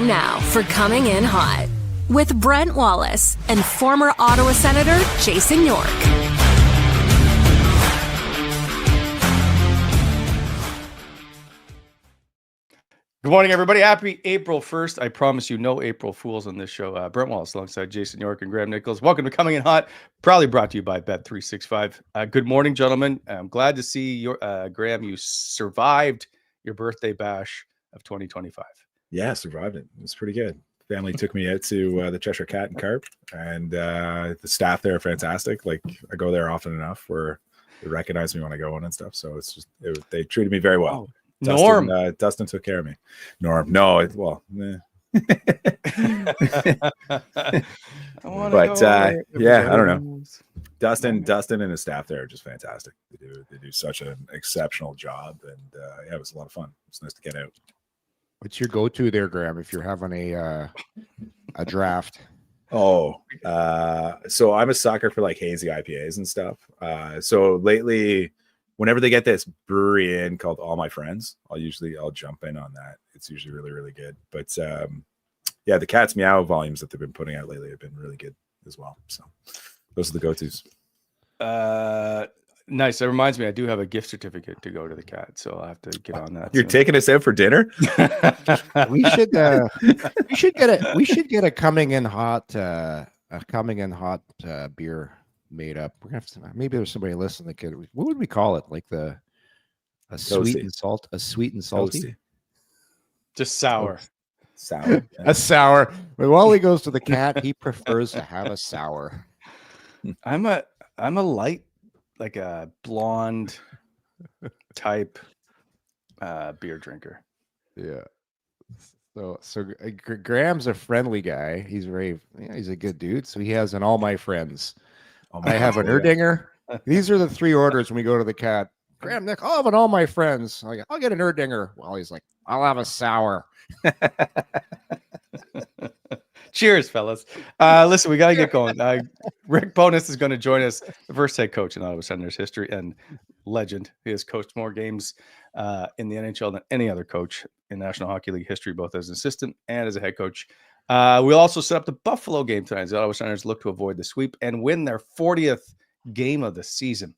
Time now for Coming In Hot with Brent Wallace and former Ottawa Senator Jason York. Good morning, everybody. Happy April 1st. I promise you no April Fools on this show. Brent Wallace alongside Jason York and Graeme Nichols. Welcome to Coming In Hot, proudly brought to you by Bet365. Good morning, gentlemen. I'm glad to see your Graeme, you survived your birthday bash of 2025. Yeah, survived it. It was pretty good. Family took me out to the Cheshire Cat and Carp, and the staff there are fantastic. Like, I go there often enough where they recognize me when I go in and stuff. So it's just, they treated me very well. Oh. Norm. Dustin took care of me. No, yeah, I don't know. Dustin and his staff there are just fantastic. They do such an exceptional job, and yeah, it was a lot of fun. It's nice to get out. What's your go-to there, Graeme, if you're having a draft? So I'm a sucker for like hazy IPAs and stuff. So lately, whenever they get this brewery in called All My Friends, I'll jump in on that. It's usually really, really good. But yeah, the Cat's Meow volumes that they've been putting out lately have been really good as well. So those are the go-tos. Nice. That reminds me, I do have a gift certificate to go to the Cat, so I'll have to get on that. You're taking us out for dinner? We should get a coming in hot beer made up. We're gonna have to, maybe there's somebody listening that could. What would we call it? Like a sweet and salty. Toasty. Just sour. Sour. A sour. But while he goes to the Cat, he prefers to have a sour. I'm a light, like a blonde type beer drinker. Yeah. So Graham's a friendly guy. He's he's a good dude. So he has an All My Friends. I have an Erdinger. These are the three orders when we go to the Cat. Graeme, Nick, I'll have an All My Friends. I'll get an Erdinger. Well, he's like, I'll have a sour. Cheers, fellas. Listen, we got to get going. Rick Bowness is going to join us, the first head coach in Ottawa Senators history and legend. He has coached more games in the NHL than any other coach in National Hockey League history, both as an assistant and as a head coach. We'll also set up the Buffalo game tonight as the Ottawa Senators look to avoid the sweep and win their 40th game of the season.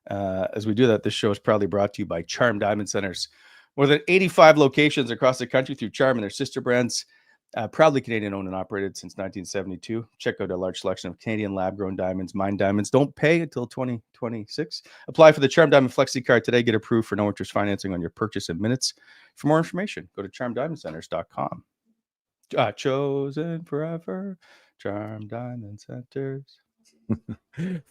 As we do that, this show is proudly brought to you by Charm Diamond Centers. More than 85 locations across the country through Charm and their sister brands. Proudly Canadian owned and operated since 1972. Check out a large selection of Canadian lab-grown diamonds, mine diamonds. Don't pay until 2026. Apply for the Charm Diamond Flexi Card today. Get approved for no interest financing on your purchase in minutes. For more information, go to charmdiamondcenters.com. Chosen forever, Charm Diamond Centers.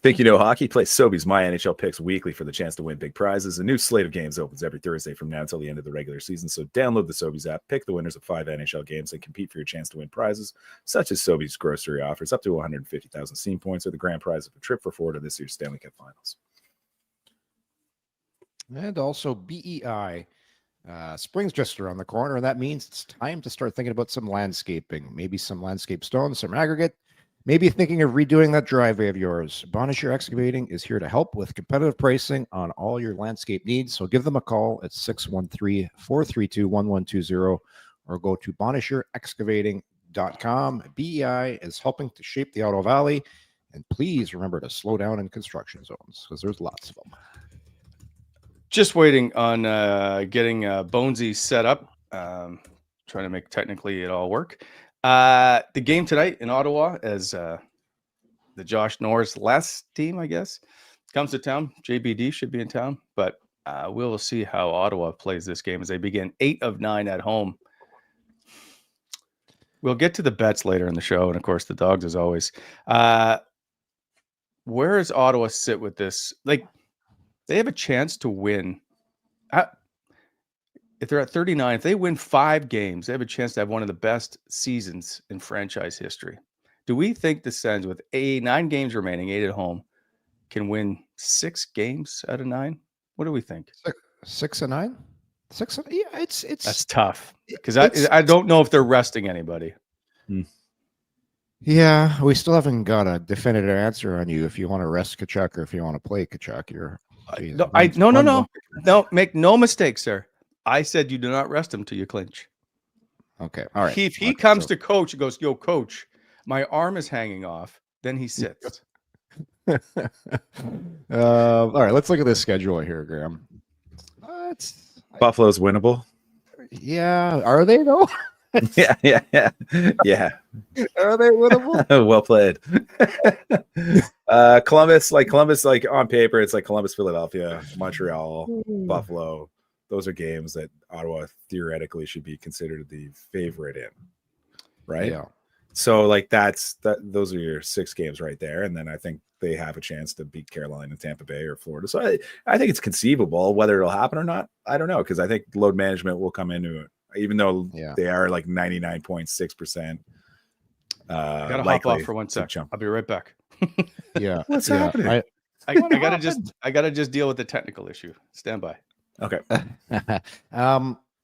Think you know hockey? Play Sobeys My NHL Picks weekly for the chance to win big prizes. A new slate of games opens every Thursday from now until the end of the regular season. So download the Sobeys app, pick the winners of 5 NHL games, and compete for your chance to win prizes such as Sobeys grocery offers up to 150,000 Steam points or the grand prize of a trip for 4 to this year's Stanley Cup Finals. And also BEI. Spring's just around the corner, and that means it's time to start thinking about some landscaping, maybe some landscape stone, some aggregate, maybe thinking of redoing that driveway of yours. Bonisher Excavating is here to help with competitive pricing on all your landscape needs. So give them a call at 613-432-1120 or go to bonisherexcavating.com. BEI is helping to shape the Ottawa Valley, and please remember to slow down in construction zones because there's lots of them. Just waiting on getting Bonesy set up, trying to make technically it all work. The game tonight in Ottawa as the Josh Norris last team, I guess, comes to town. JBD should be in town, but we'll see how Ottawa plays this game as they begin 8 of 9 at home. We'll get to the bets later in the show, and of course the dogs as always. Where does Ottawa sit with this? Like, they have a chance to win. If they're at 39, if they win 5 games, they have a chance to have one of the best seasons in franchise history. Do we think the Sens, with 9 games remaining, 8 at home, can win 6 games out of 9? What do we think? 6 and 9? 6 and, yeah, it's that's tough because I don't know if they're resting anybody. Yeah, we still haven't got a definitive answer on you if you want to rest Tkachuk or if you want to play Tkachuk. No. Make no mistake, sir. I said you do not rest him till you clinch. Okay. All right. If he All right, comes so- to coach, he goes, "Yo, coach, my arm is hanging off." Then he sits. all right. Let's look at this schedule here, Graham. It's Buffalo's winnable. yeah. Are they though? Yeah. Are they winnable? Well played. Columbus, like on paper, it's like Columbus, Philadelphia, Montreal, Buffalo. Those are games that Ottawa theoretically should be considered the favorite in, right? Yeah. So like those are your 6 games right there, and then I think they have a chance to beat Carolina, Tampa Bay, or Florida. So I think it's conceivable. Whether it'll happen or not, I don't know, because I think load management will come into it, even though they are like 99.6%. I gotta hop off for 1 sec. I'll be right back. Yeah. What's happening? I gotta just deal with the technical issue. Stand by. Okay.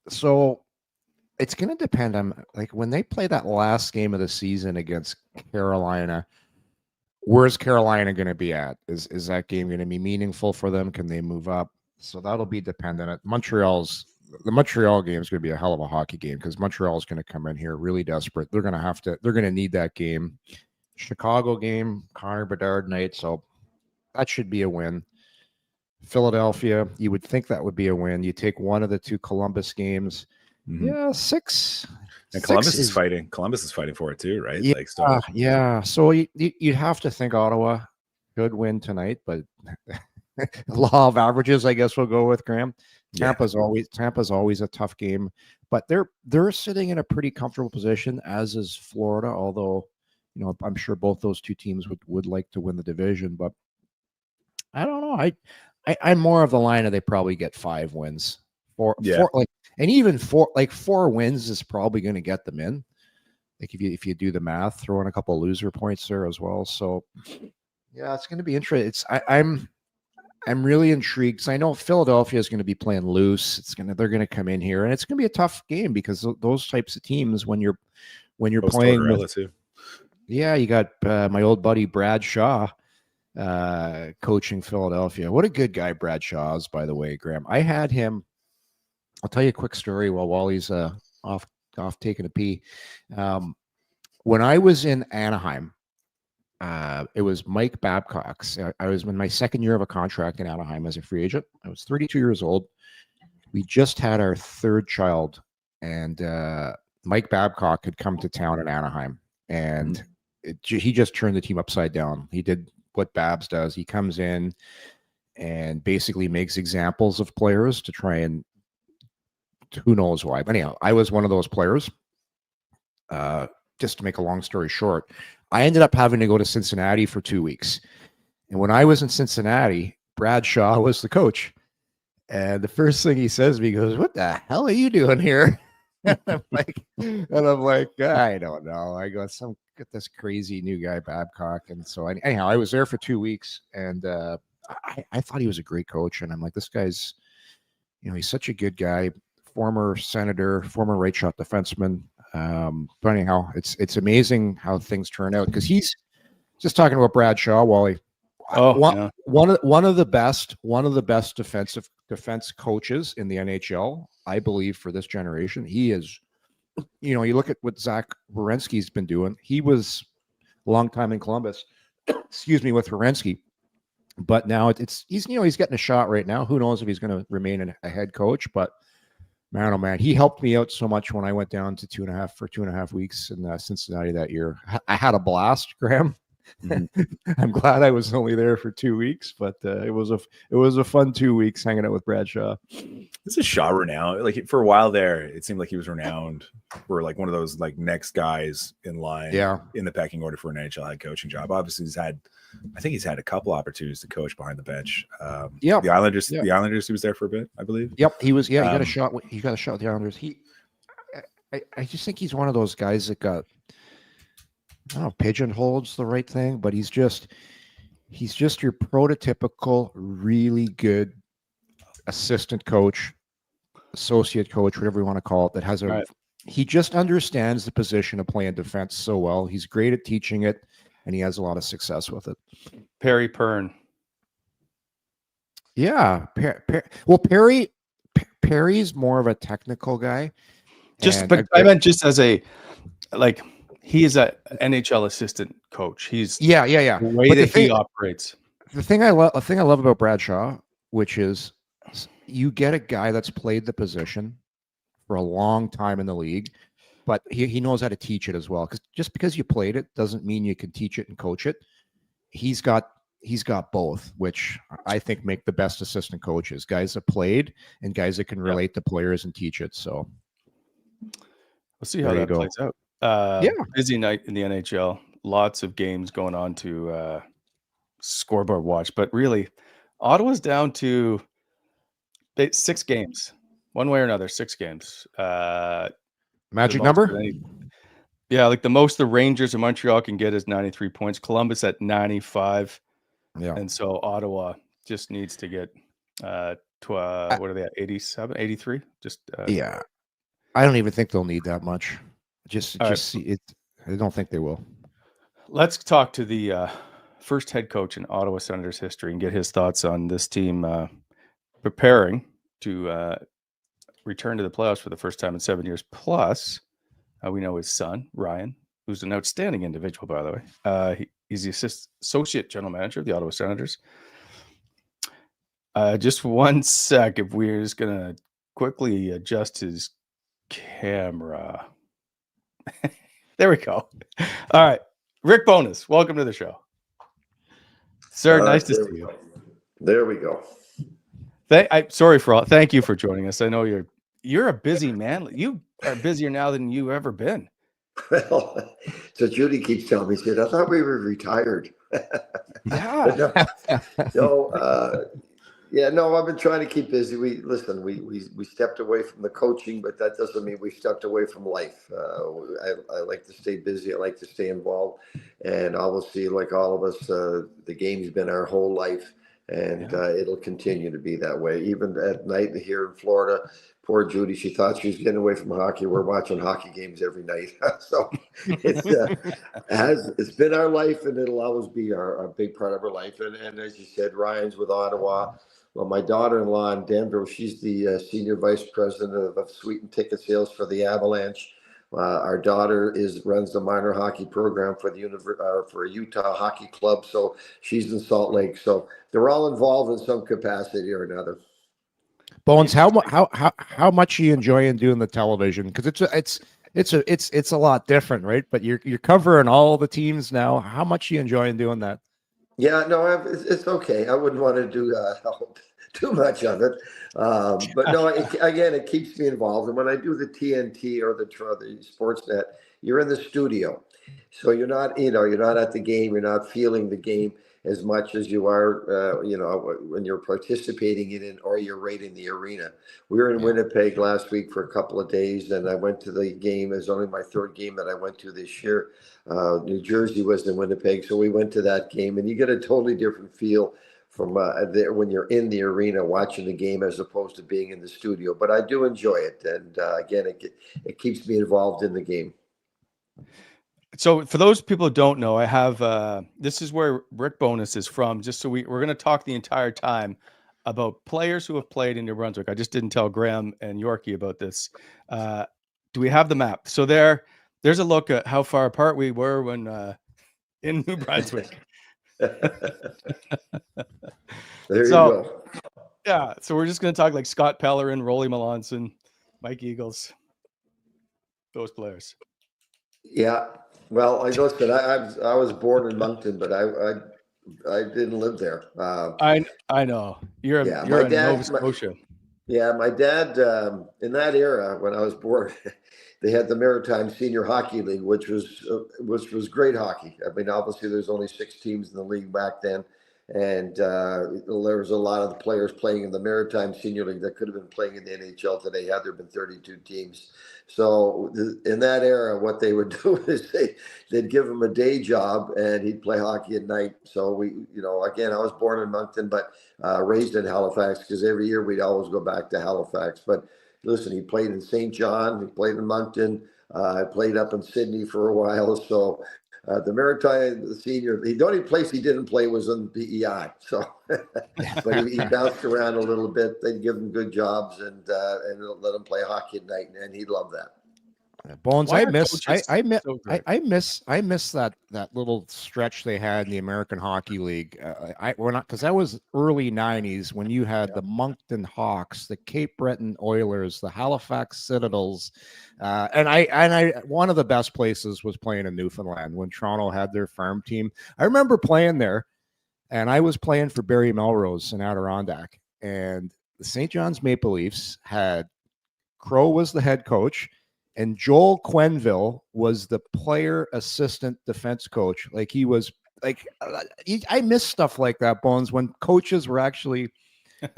So it's going to depend on like when they play that last game of the season against Carolina. Where's Carolina going to be at? Is that game going to be meaningful for them? Can they move up? So that'll be dependent. The Montreal game is going to be a hell of a hockey game because Montreal is going to come in here really desperate. They're going to need that game. Chicago game, Connor Bedard night. So that should be a win. Philadelphia, you would think that would be a win. You take one of the 2 Columbus games. Mm-hmm. Yeah, 6. And Columbus is fighting. Columbus is fighting for it too, right? Yeah, like still. Yeah. So you'd have to think Ottawa could win tonight, but law of averages, I guess we'll go with Graham. Tampa's always a tough game, but they're sitting in a pretty comfortable position, as is Florida. Although, I'm sure both those 2 teams would like to win the division, but I don't know. I'm more of the line of they probably get 5 wins. Four, and even 4 wins is probably going to get them in. Like if you do the math, throw in a couple of loser points there as well. So yeah, it's going to be interesting. I'm really intrigued because I know Philadelphia is going to be playing loose. They're going to come in here, and it's going to be a tough game because those types of teams when you're playing with, you got my old buddy Brad Shaw coaching Philadelphia. What a good guy Brad Shaw is, by the way, Graham. I had him. I'll tell you a quick story while Wally's off taking a pee. When I was in Anaheim, it was Mike Babcock's. I was in my 2nd year of a contract in Anaheim as a free agent. I was 32 years old. We just had our 3rd child, and Mike Babcock had come to town in Anaheim, and he just turned the team upside down. He did what Babs does. He comes in and basically makes examples of players to try and who knows why. But anyhow, I was one of those players. Just to make a long story short, I ended up having to go to Cincinnati for 2 weeks. And when I was in Cincinnati, Brad Shaw was the coach. And the first thing he says to me, he goes, "What the hell are you doing here?" and I'm like, I don't know. I go, get this crazy new guy, Babcock. And so anyhow, I was there for 2 weeks, and I thought he was a great coach. And I'm like, this guy's, he's such a good guy. Former senator, former right shot defenseman. But anyhow, it's amazing how things turn out because he's just talking about Brad Shaw, Wally. One of the best defense coaches in the NHL, I believe, for this generation. He is, you look at what Zach Werenski's been doing. He was a long time in Columbus, excuse me, with Werenski. But now he's getting a shot right now. Who knows if he's going to remain a head coach, but man, oh man, he helped me out so much when I went down to 2.5 weeks in Cincinnati that year. I had a blast, Graham. Mm-hmm. I'm glad I was only there for 2 weeks, but it was a fun 2 weeks hanging out with Brad Shaw. This is Shaw renowned. Like for a while there, it seemed like he was renowned for like one of those like next guys in line, in the pecking order for an NHL head coaching job. Obviously, I think he's had a couple opportunities to coach behind the bench. The Islanders, he was there for a bit, I believe. Yep, he was. Yeah, he got a shot. He got a shot with the Islanders. I just think he's one of those guys that got, I don't know, pigeonholed's the right thing, but he's just your prototypical, really good assistant coach, associate coach, whatever you want to call it. That has he just understands the position of playing defense so well. He's great at teaching it, and he has a lot of success with it. Perry Pern. Yeah. Perry's more of a technical guy. But I meant just as a, like, he is a NHL assistant coach. He's yeah. the way But that he operates. The thing I love about Bradshaw, which is you get a guy that's played the position for a long time in the league, but he knows how to teach it as well. Because just because you played it doesn't mean you can teach it and coach it. He's got both, which I think make the best assistant coaches, guys that played and guys that can relate to players and teach it. So we'll see how that plays out. Busy night in the NHL. Lots of games going on to scoreboard watch, but really, Ottawa's down to 6 games, one way or another. 6 games. Magic number. Yeah, like the most the Rangers of Montreal can get is 93 points. Columbus at 95. Yeah. And so Ottawa just needs to get what are they at? 87, 83? Yeah. I don't even think they'll need that much. See it. I don't think they will. Let's talk to the first head coach in Ottawa Senators history and get his thoughts on this team preparing to return to the playoffs for the first time in 7 years. Plus, we know his son, Ryan, who's an outstanding individual, by the way. He's the associate general manager of the Ottawa Senators. Just one sec, if we're just going to quickly adjust his camera. There we go. All right. Rick Bowness, welcome to the show. Sir, nice to see you. There we go. Thank you for joining us. I know you're a busy man. You are busier now than you've ever been. Well, so Judy keeps telling me, she said, I thought we were retired. Yeah. No, I've been trying to keep busy. We stepped away from the coaching, but that doesn't mean we stepped away from life. I like to stay busy. I like to stay involved. And obviously, like all of us, the game's been our whole life. And it'll continue to be that way. Even at night here in Florida, poor Judy, she thought she was getting away from hockey. We're watching hockey games every night. So it's been our life, and it'll always be a big part of our life. And as you said, Ryan's with Ottawa. Well, my daughter-in-law in Denver, she's the senior vice president of suite and ticket sales for the Avalanche. Our daughter runs the minor hockey program for for a Utah hockey club. So she's in Salt Lake. So they're all involved in some capacity or another. Bones, how much are you enjoying doing the television? Because it's a lot different, right? But you're covering all the teams now. How much are you enjoying doing that? Yeah, no, it's okay. I wouldn't want to do too much of it, but no. It keeps me involved. And when I do the TNT or the Sportsnet, you're in the studio, so you're not at the game. You're not feeling the game as much as you are, when you're participating in it or you're right in the arena. We were in Winnipeg last week for a couple of days, and I went to the game. It's only my 3rd game that I went to this year. New Jersey was in Winnipeg, so we went to that game, and you get a totally different feel from there when you're in the arena watching the game as opposed to being in the studio. But I do enjoy it, and again, it keeps me involved in the game. So for those people who don't know, I have this is where Rick Bowness is from. Just so we're going to talk the entire time about players who have played in New Brunswick. I just didn't tell Graham and Yorkie about this. Do we have the map? So there's a look at how far apart we were when in New Brunswick. There you go. Yeah, so we're just going to talk like Scott Pellerin, Rolly Melanson, Mike Eagles, those players. Yeah. Well, I was born in Moncton, but I didn't live there. I know you're in Nova Scotia. My dad in that era when I was born, they had the Maritime Senior Hockey League, which was great hockey. I mean, obviously there's only 6 teams in the league back then, and there was a lot of the players playing in the Maritime Senior League that could have been playing in the NHL today had there been 32 teams. So in that era, what they would do is they'd give him a day job and he'd play hockey at night. So again, I was born in Moncton, but raised in Halifax because every year we'd always go back to Halifax. But listen, he played in St. John, he played in Moncton, I played up in Sydney for a while. So the Maritime Senior, the only place he didn't play was in PEI. So, but he bounced around a little bit. They'd give him good jobs and let him play hockey at night, and he loved that. Bones, Why I are miss coaches so good? I miss that little stretch they had in the American Hockey League. We're not, because that was early '90s when you had the Moncton Hawks, the Cape Breton Oilers, the Halifax Citadels, and I one of the best places was playing in Newfoundland when Toronto had their farm team. I remember playing there, and I was playing for Barry Melrose in Adirondack, and the St. John's Maple Leafs had Crow was the head coach, and Joel Quenville was the player assistant defense coach. Like he was like, I miss stuff like that, Bones, when coaches were actually,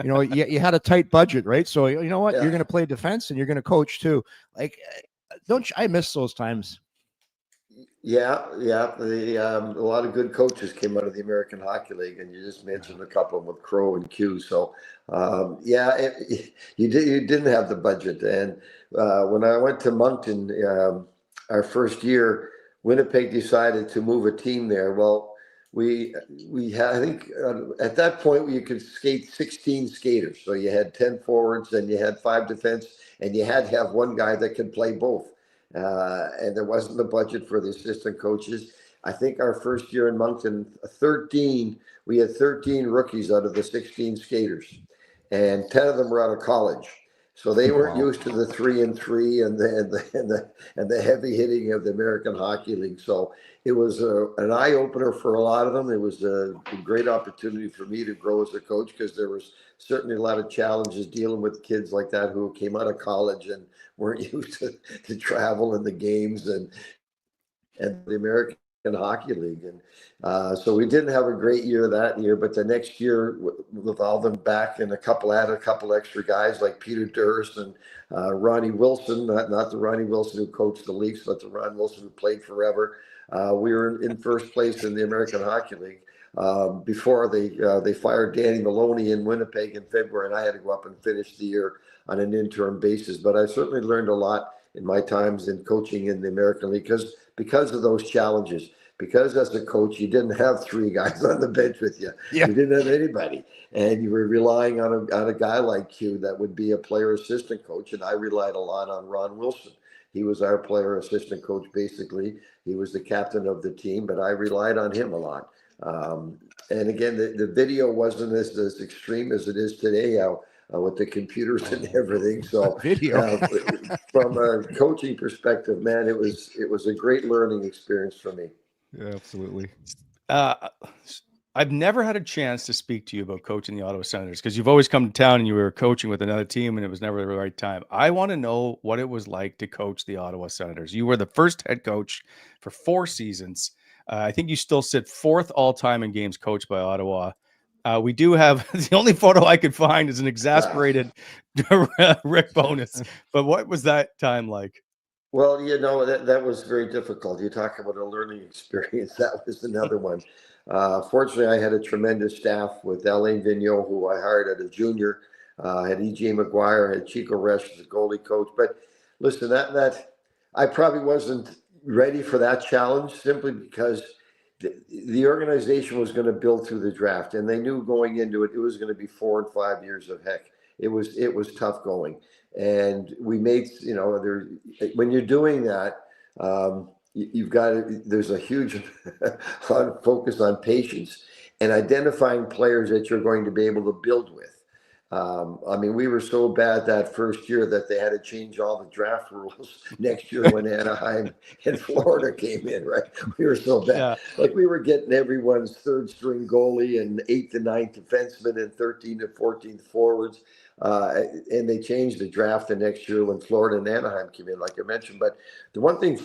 you had a tight budget, right? So you know what, Yeah. you're going to play defense and you're going to coach too. Like, don't you, I miss those times. Yeah, yeah. A lot of good coaches came out of the American Hockey League, and you just mentioned a couple of them with Crow and Q. So, you didn't have the budget. And when I went to Moncton, our first year, Winnipeg decided to move a team there. Well, we had, I think at that point you could skate 16 skaters. So you had 10 forwards, and you had 5 defense, and you had to have one guy that could play both. And there wasn't the budget for the assistant coaches. I think our first year in Moncton, we had 13 rookies out of the 16 skaters, and 10 of them were out of college. So they weren't used to the 3-and-3 and the heavy hitting of the American Hockey League. So it was an eye opener for a lot of them. It was a great opportunity for me to grow as a coach, because there was certainly a lot of challenges dealing with kids like that who came out of college and weren't used to travel and the games and the American Hockey League. And so we didn't have a great year that year, but the next year with all them back, and a couple extra guys like Peter Durst and Ronnie Wilson, not the Ronnie Wilson who coached the Leafs, but the Ron Wilson who played forever. We were in first place in the American Hockey League before they fired Danny Maloney in Winnipeg in February, and I had to go up and finish the year on an interim basis. But I certainly learned a lot in my times in coaching in the American League because of those challenges. Because as a coach, you didn't have 3 guys on the bench with you. Yeah. You didn't have anybody, and you were relying on a guy like Q that would be a player assistant coach. And I relied a lot on Ron Wilson. He was our player assistant coach, basically. He was the captain of the team, but I relied on him a lot. And again, the video wasn't as extreme as it is today, with the computers and everything. So from a coaching perspective, man, it was a great learning experience for me. Yeah, absolutely. I've never had a chance to speak to you about coaching the Ottawa Senators, because you've always come to town and you were coaching with another team, and it was never the right time. I want to know what it was like to coach the Ottawa Senators. You were the first head coach for 4 seasons. I think you still sit 4th all time in games coached by Ottawa. We do have the only photo I could find is an exasperated Rick Bowness. But what was that time like? Well, that was very difficult. You talk about a learning experience. That was another one. Fortunately, I had a tremendous staff with Alain Vigneault, who I hired as a junior. I had E.J. McGuire, had Chico Resch as a goalie coach. But listen, that I probably wasn't ready for that challenge, simply because the organization was going to build through the draft, and they knew going into it was going to be 4 and 5 years of heck. It was tough going, and we made when you're doing that, you've got there's a huge focus on patience and identifying players that you're going to be able to build with. We were so bad that first year that they had to change all the draft rules next year when Anaheim and Florida came in, right? We were so bad. Yeah. Like, we were getting everyone's 3rd string goalie and 8th and 9th defenseman and 13th and 14th forwards. And they changed the draft the next year when Florida and Anaheim came in, like I mentioned. But the one thing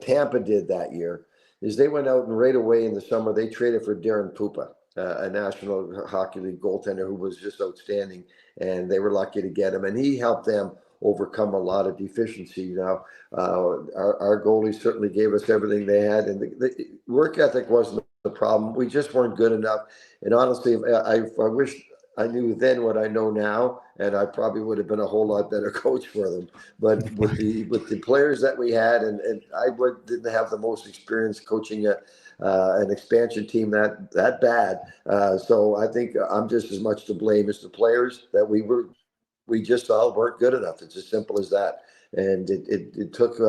Tampa did that year is they went out and right away in the summer, they traded for Darren Pupa, a National Hockey League goaltender who was just outstanding, and they were lucky to get him. And he helped them overcome a lot of deficiency. Now, our goalies certainly gave us everything they had, and the work ethic wasn't the problem. We just weren't good enough. And honestly, I wish I knew then what I know now, and I probably would have been a whole lot better coach for them. But with the players that we had, and I didn't have the most experience coaching an expansion team that bad. So I think I'm just as much to blame as the players that we just all weren't good enough. It's as simple as that. And it took,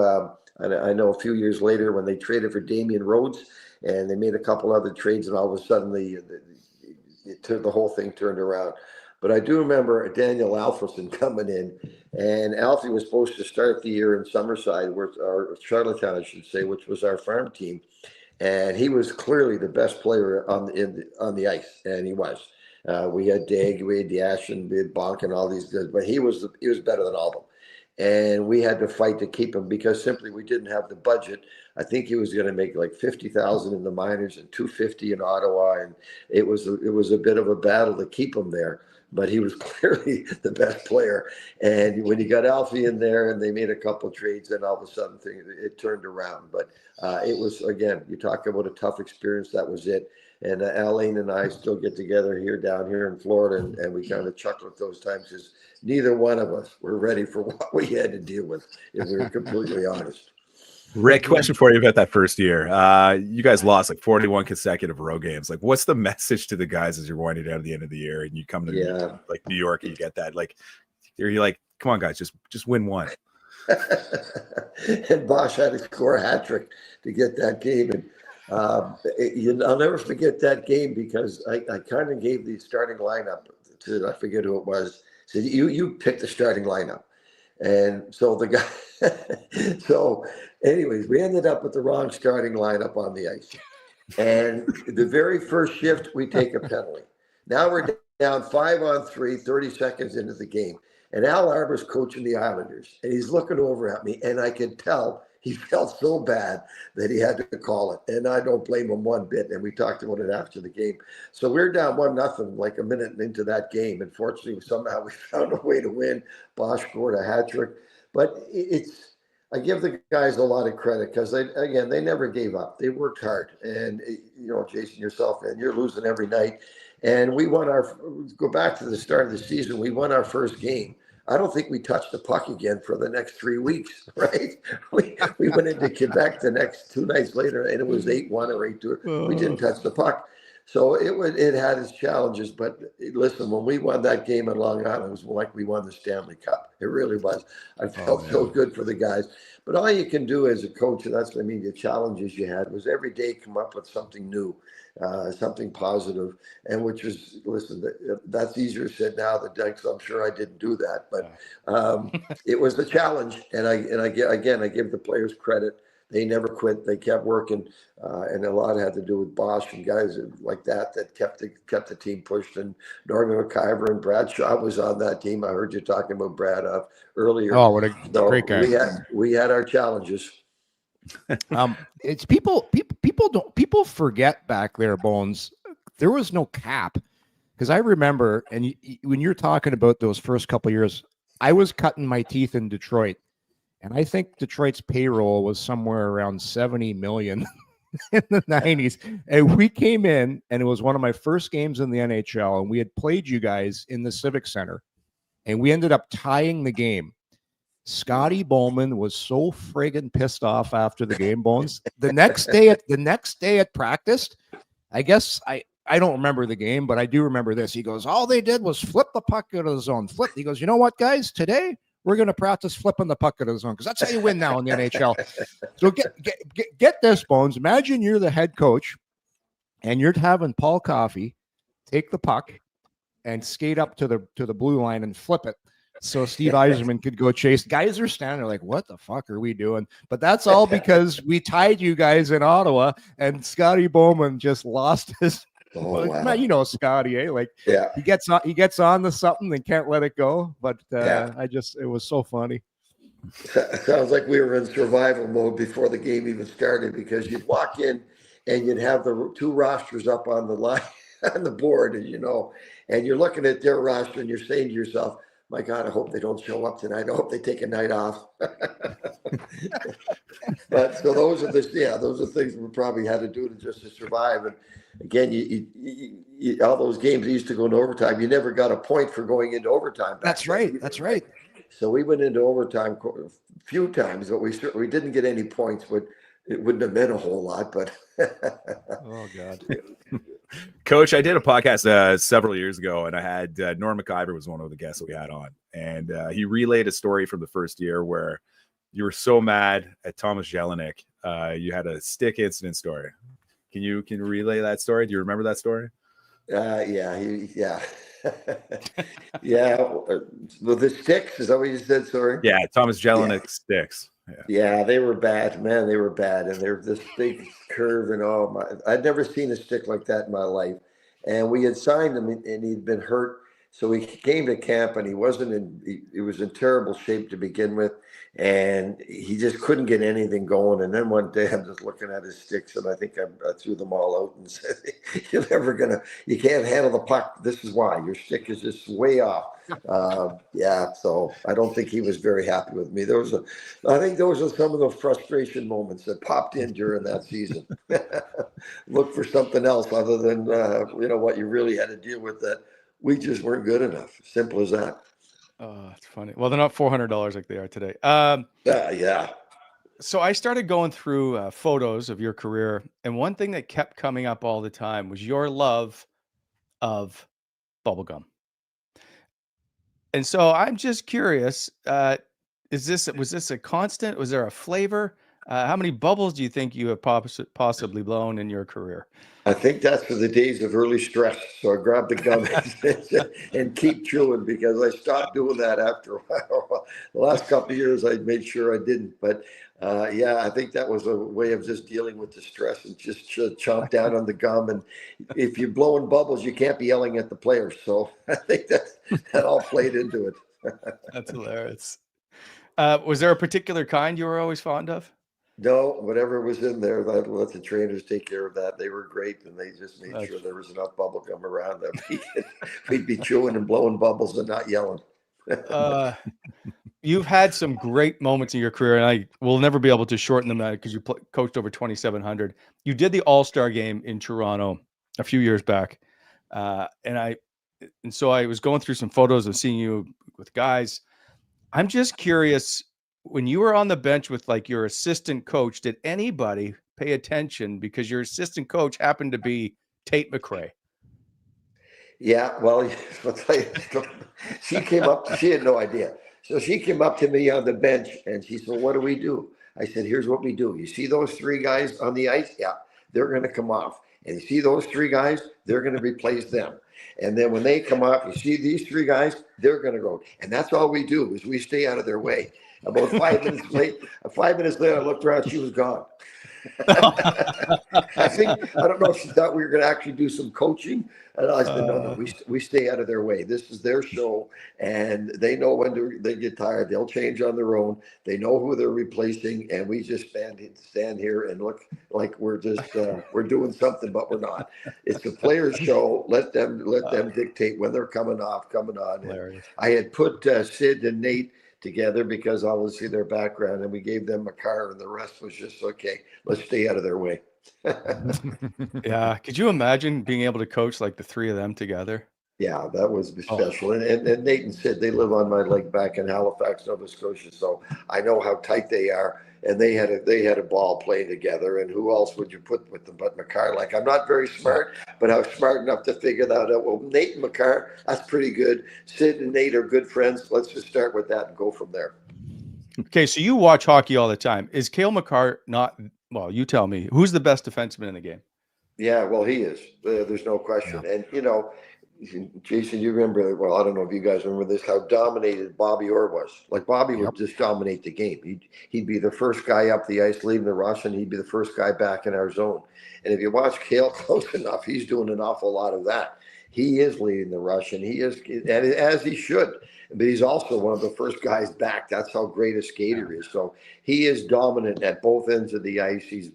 I know a few years later when they traded for Damian Rhodes and they made a couple other trades, and all of a sudden the whole thing turned around. But I do remember Daniel Alfredson coming in, and Alfie was supposed to start the year in Summerside, or Charlottetown, I should say, which was our farm team. And he was clearly the best player on the ice, and he was. We had Dag, we had Yashin, we had Bonk, and all these guys, but he was better than all of them. And we had to fight to keep him because simply we didn't have the budget. I think he was going to make like 50,000 in the minors and 250 in Ottawa, and it was a bit of a battle to keep him there. But he was clearly the best player. And when you got Alfie in there and they made a couple of trades, then all of a sudden it turned around. But it was, again, you talk about a tough experience. That was it. And Alain and I still get together down here in Florida, and we kind of chuckle at those times because neither one of us were ready for what we had to deal with, if we were completely honest. Rick, question for you about that first year. You guys lost like 41 consecutive road games. Like, what's the message to the guys as you're winding down at the end of the year and you come to like New York and you get that? Like, you're like, come on, guys, just win one. And Bosch had to score a hat trick to get that game. And I'll never forget that game because I kind of gave the starting lineup to, I forget who it was. Said, you pick the starting lineup. And so the guy, so anyways, we ended up with the wrong starting lineup on the ice. And the very first shift, we take a penalty. Now we're down 5-on-3, 30 seconds into the game. And Al Arbor's coaching the Islanders. And he's looking over at me, and I could tell he felt so bad that he had to call it. And I don't blame him one bit. And we talked about it after the game. So we're down 1-0 like a minute into that game. And fortunately, somehow we found a way to win. Bosch scored a hat trick. But I give the guys a lot of credit because they never gave up. They worked hard. And, Jason, yourself, and you're losing every night. And we won go back to the start of the season, we won our first game. I don't think we touched the puck again for the next 3 weeks, right? We went into Quebec the next 2 nights later, and it was 8-1 or 8-2. We didn't touch the puck. So it had its challenges. But listen, when we won that game in Long Island, it was like we won the Stanley Cup. It really was. I felt so good for the guys. But all you can do as a coach, and that's what I mean, the challenges you had was every day come up with something new, something positive, and which was, listen, that's easier said now than done, because I'm sure I didn't do that. But it was the challenge, and I give the players credit. They never quit. They kept working, and a lot had to do with Bosch and guys like that kept the team pushed. And Norman McIver and Brad Shaw was on that team. I heard you talking about Brad earlier. Oh, what a great guy! We had our challenges. It's people forget back there, Bones. There was no cap, because I remember, and when you're talking about those first couple of years, I was cutting my teeth in Detroit. And I think Detroit's payroll was somewhere around 70 million in the 90s. And we came in, and it was one of my first games in the NHL, and we had played you guys in the Civic Center, and we ended up tying the game. Scotty Bowman was so friggin' pissed off after the game, Bones. The next day at practice, I guess I don't remember the game, but I do remember this. He goes, all they did was flip the puck out of the zone. He goes, you know what, guys? Today we're going to practice flipping the puck out of the zone, because that's how you win now in the NHL. So get this, Bones. Imagine you're the head coach, and you're having Paul Coffey take the puck and skate up to the blue line and flip it, so Steve Yzerman could go chase. Guys are standing there like, what the fuck are we doing? But that's all because we tied you guys in Ottawa, and Scotty Bowman just lost his. Oh, wow. You know Scotty, eh? Like, yeah, he gets on to something and can't let it go. But it was so funny. Sounds like we were in survival mode before the game even started, because you'd walk in and you'd have the two rosters up on the line on the board, and and you're looking at their roster and you're saying to yourself, my God, I hope they don't show up tonight. I hope they take a night off. But so those are things we probably had to do to survive. And again, you all those games used to go into overtime. You never got a point for going into overtime. That's right. That's right. So we went into overtime a few times, but we didn't get any points. But it wouldn't have meant a whole lot. But oh God. Coach, I did a podcast several years ago, and I had Norm McIver was one of the guests that we had on, and he relayed a story from the first year where you were so mad at Thomas Jelinek. You had a stick incident story. Can you relay that story? Do you remember that story? Yeah, yeah. Yeah. Well, the sticks, is that what you said? Sorry. Yeah, Thomas Jelinek sticks. Yeah, they were bad, man. They were bad, and they're this big curve and all. I'd never seen a stick like that in my life. And we had signed him, and he'd been hurt, so he came to camp, and he wasn't in. He was in terrible shape to begin with, and he just couldn't get anything going. And then one day, I'm just looking at his sticks, and I think I threw them all out and said, you can't handle the puck. This is why your stick is just way off. Yeah, so I don't think he was very happy with me. I think those are some of the frustration moments that popped in during that season. Look for something else other than what you really had to deal with. That we just weren't good enough. Simple as that. Oh, it's funny. Well, they're not $400 like they are today. Yeah. So I started going through photos of your career, and one thing that kept coming up all the time was your love of bubblegum. And so I'm just curious, was this a constant? Was there a flavor? How many bubbles do you think you have possibly blown in your career? I think that's for the days of early stress. So I grabbed the gum and keep chewing, because I stopped doing that after a while. The last couple of years, I made sure I didn't. But I think that was a way of just dealing with the stress and just chomp down on the gum. And if you're blowing bubbles, you can't be yelling at the players. So I think that all played into it. That's hilarious. Was there a particular kind you were always fond of? No, whatever was in there, that let the trainers take care of that. They were great, and they just made sure there was enough bubble gum around that we'd be chewing and blowing bubbles and not yelling. You've had some great moments in your career, and I will never be able to shorten them because you coached over 2,700. You did the All-Star game in Toronto a few years back, and so I was going through some photos of seeing you with guys. I'm just curious, when you were on the bench with like your assistant coach, did anybody pay attention because your assistant coach happened to be Tate McRae? Yeah, well, she came up, she had no idea. So she came up to me on the bench and she said, "What do we do?" I said, "Here's what we do. You see those three guys on the ice? Yeah, they're going to come off. And you see those three guys? They're going to replace them. And then when they come off, you see these three guys? They're going to go. And that's all we do is we stay out of their way." About 5 minutes later, I looked around, she was gone. I don't know if she thought we were going to actually do some coaching. And I said, no, we stay out of their way. This is their show, and they know when they get tired, they'll change on their own. They know who they're replacing, and we just stand here and look like we're just we're doing something, but we're not. It's a player's show. Let them dictate when they're coming on. I had put Sid and Nate together because obviously their background, and we gave them a car, and the rest was just okay. Let's stay out of their way. Yeah. Could you imagine being able to coach like the three of them together? Yeah, that was special. And Nate and Sid, they live on my lake back in Halifax, Nova Scotia, so I know how tight they are. And they had a ball playing together. And who else would you put with them but McCarr? Like, I'm not very smart, but I was smart enough to figure that out. Well, Nate and McCarr, that's pretty good. Sid and Nate are good friends. Let's just start with that and go from there. Okay, so you watch hockey all the time. Is Cale Makar not? Well, you tell me. Who's the best defenseman in the game? Yeah, well, he is. There's no question. Yeah. And Jason, you remember? Well, I don't know if you guys remember this. How dominated Bobby Orr was. Like Bobby would just dominate the game. He'd be the first guy up the ice leaving the rush, and he'd be the first guy back in our zone. And if you watch Cale close enough, he's doing an awful lot of that. He is leading the rush, and he is, as he should. But he's also one of the first guys back. That's how great a skater is. So he is dominant at both ends of the ice. He's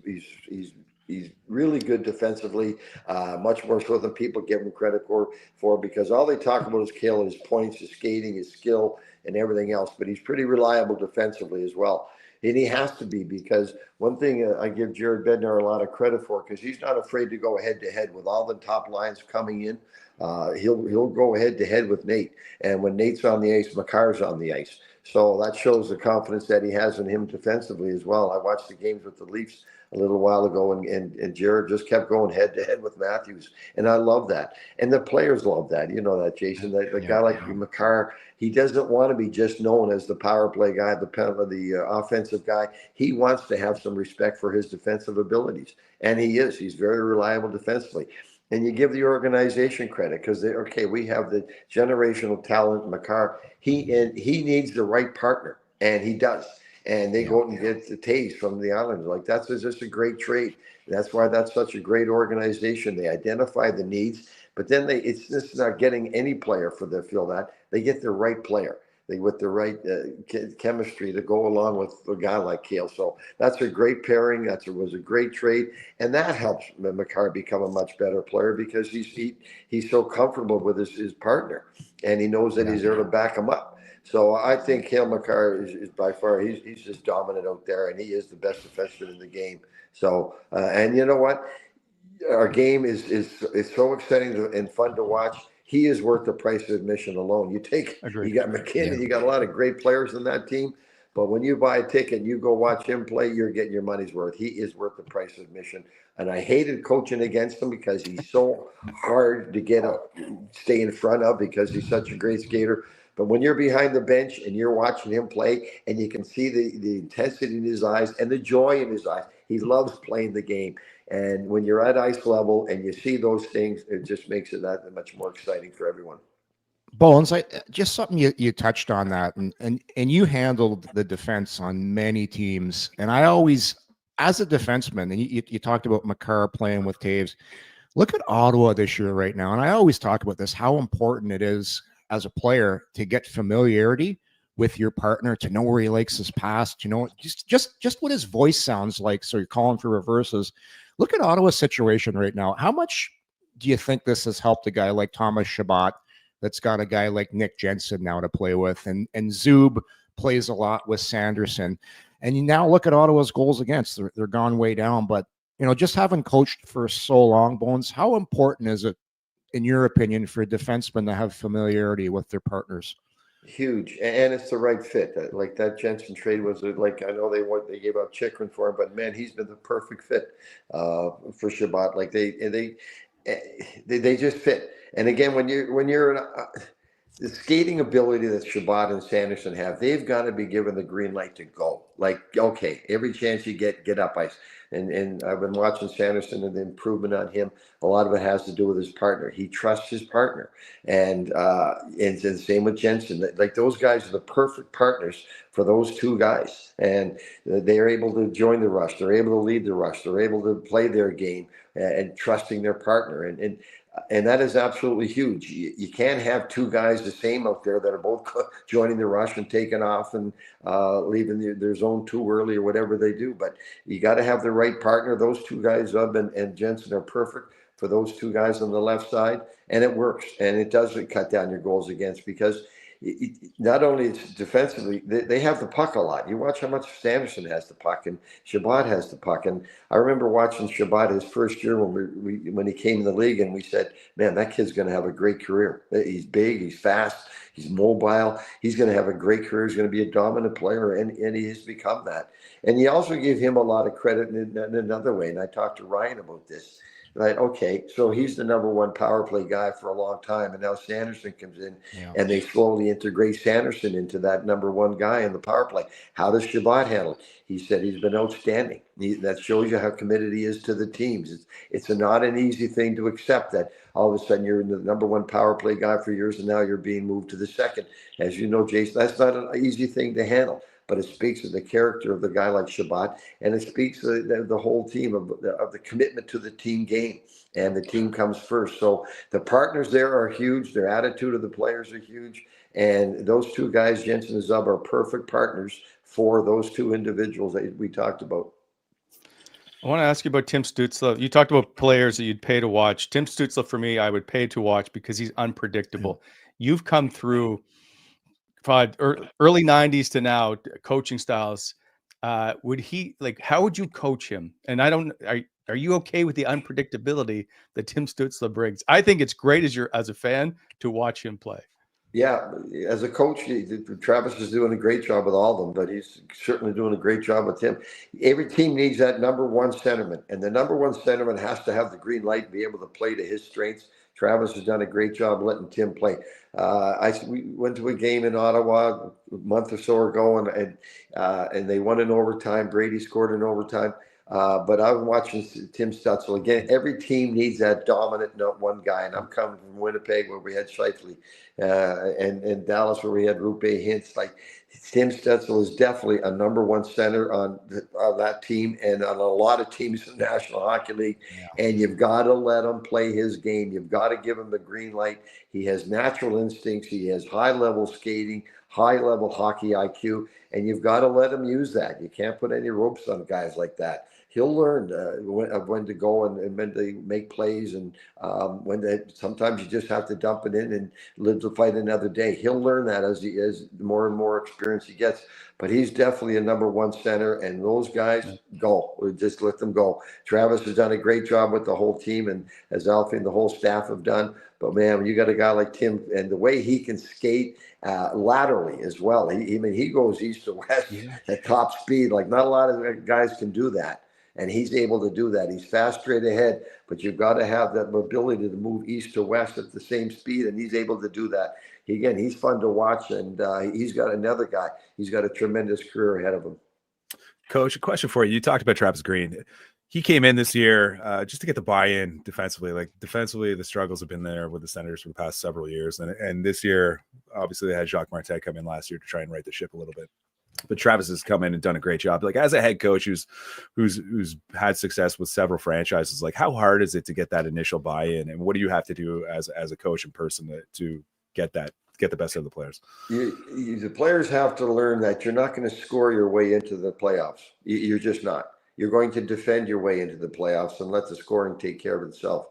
really good defensively, much more so than people give him credit for because all they talk about is Cale, his points, his skating, his skill, and everything else. But he's pretty reliable defensively as well. And he has to be, because one thing I give Jared Bednar a lot of credit for, because he's not afraid to go head-to-head with all the top lines coming in. He'll go head to head with Nate. And when Nate's on the ice, Makar's on the ice. So that shows the confidence that he has in him defensively as well. I watched the games with the Leafs a little while ago, and Jared just kept going head to head with Matthews. And I love that. And the players love that. You know that, Jason. The guy like Makar, he doesn't want to be just known as the power play guy, the offensive guy. He wants to have some respect for his defensive abilities. And he is. He's very reliable defensively. And you give the organization credit because we have the generational talent, Makar. He needs the right partner, and he does. And they go out and get the Tays from the Islanders. Like, that's just a great trade. That's why that's such a great organization. They identify the needs, but then it's just not getting any player for the field. That they get the right player. With the right chemistry to go along with a guy like Cale. So that's a great pairing. Was a great trade. And that helps Makar become a much better player because he's so comfortable with his partner. And he knows that he's there to back him up. So I think Cale Makar is by far, he's just dominant out there, and he is the best defenseman in the game. So, and you know what? Our game is so exciting and fun to watch. He is worth the price of admission alone. You got McKinnon, you got a lot of great players in that team, but when you buy a ticket and you go watch him play, you're getting your money's worth. He is worth the price of admission. And I hated coaching against him because he's so hard to stay in front of because he's such a great skater. But when you're behind the bench and you're watching him play and you can see the intensity in his eyes and the joy in his eyes, he loves playing the game. And when you're at ice level and you see those things, it just makes it that much more exciting for everyone. Bones, just something you touched on that, and you handled the defense on many teams. And I always, as a defenseman, and you talked about Makar playing with Taves, look at Ottawa this year right now. And I always talk about this, how important it is as a player to get familiarity with your partner, to know where he likes his pass, to know just what his voice sounds like. So you're calling for reverses. Look at Ottawa's situation right now. How much do you think this has helped a guy like Thomas Chabot, that's got a guy like Nick Jensen now to play with, and Zub plays a lot with Sanderson, and you now look at Ottawa's goals against, they're gone way down. But just having coached for so long, Bones, how important is it, in your opinion, for defensemen to have familiarity with their partners? Huge, and it's the right fit. Like that Jensen trade was like, I know they gave up Chikrin for him, but man, he's been the perfect fit for Chabot. Like they just fit. And again, when you're the skating ability that Chabot and Sanderson have, they've got to be given the green light to go. Like, okay, every chance you get up ice. And I've been watching Sanderson and the improvement on him. A lot of it has to do with his partner. He trusts his partner. And the same with Jensen. Like, those guys are the perfect partners for those two guys. And they're able to join the rush. They're able to lead the rush. They're able to play their game and trusting their partner. And that is absolutely huge. You can't have two guys the same out there that are both joining the rush and taking off and leaving their zone too early or whatever they do. But you got to have the right partner. Those two guys, Zub and Jensen, are perfect for those two guys on the left side. And it works. And it does cut down your goals against, because not only it's defensively, they have the puck a lot. You watch how much Sanderson has the puck and Chabot has the puck. And I remember watching Chabot his first year when he came in the league, and we said, man, that kid's going to have a great career. He's big, he's fast, he's mobile. He's going to have a great career. He's going to be a dominant player, and he has become that. And you also give him a lot of credit in another way. And I talked to Ryan about this. Right. Okay. So he's the number one power play guy for a long time. And now Sanderson comes in, and they slowly integrate Sanderson into that number one guy in the power play. How does Chabot handle it? He said he's been outstanding. That shows you how committed he is to the teams. It's not an easy thing to accept that all of a sudden you're the number one power play guy for years, and now you're being moved to the second. As you know, Jason, that's not an easy thing to handle. But it speaks of the character of the guy like Chabot, and it speaks of the whole team of the commitment to the team game, and the team comes first. So the partners there are huge. Their attitude of the players are huge, and those two guys, Jensen and Zub, are perfect partners for those two individuals that we talked about. I want to ask you about Tim Stützle. You talked about players that you'd pay to watch. Tim Stützle, for me, I would pay to watch because he's unpredictable. You've come through early 90s to now coaching styles. How would you coach him? And are Are you okay with the unpredictability that Tim Stützle brings? I think it's great as a fan to watch him play. Yeah, as a coach, Travis is doing a great job with all of them, but he's certainly doing a great job with Tim. Every team needs that number one centerman, and the number one centerman has to have the green light and be able to play to his strengths. Travis has done a great job letting Tim play. We went to a game in Ottawa a month or so ago, and they won in overtime. Brady scored in overtime. But I'm watching Tim Stützle again. Every team needs that dominant one guy, and I'm coming from Winnipeg where we had Scheifele, and Dallas where we had Rupe Hintz. Like Tim Stützle is definitely a number one center on that team and on a lot of teams in the National Hockey League. Yeah. And you've got to let him play his game. You've got to give him the green light. He has natural instincts. He has high level skating, high level hockey IQ, and you've got to let him use that. You can't put any ropes on guys like that. He'll learn when to go and when to make plays, and sometimes you just have to dump it in and live to fight another day. He'll learn that as more and more experience he gets. But he's definitely a number one center, and those guys go. We just let them go. Travis has done a great job with the whole team, and as Alfie and the whole staff have done. But man, when you got a guy like Tim and the way he can skate laterally as well, he goes east to west at top speed. Like not a lot of guys can do that. And he's able to do that. He's fast straight ahead, but you've got to have that mobility to move east to west at the same speed, and he's able to do that. He's fun to watch, and he's got another guy. He's got a tremendous career ahead of him. Coach, a question for you. You talked about Travis Green. He came in this year just to get the buy-in defensively. Like defensively, the struggles have been there with the Senators for the past several years. And this year, obviously, they had Jacques Martin come in last year to try and right the ship a little bit. But Travis has come in and done a great job. Like as a head coach who's had success with several franchises, like how hard is it to get that initial buy-in, and what do you have to do as a coach in person to get the best out of the players? The players have to learn that you're not going to score your way into the playoffs. You're just not. You're going to defend your way into the playoffs and let the scoring take care of itself.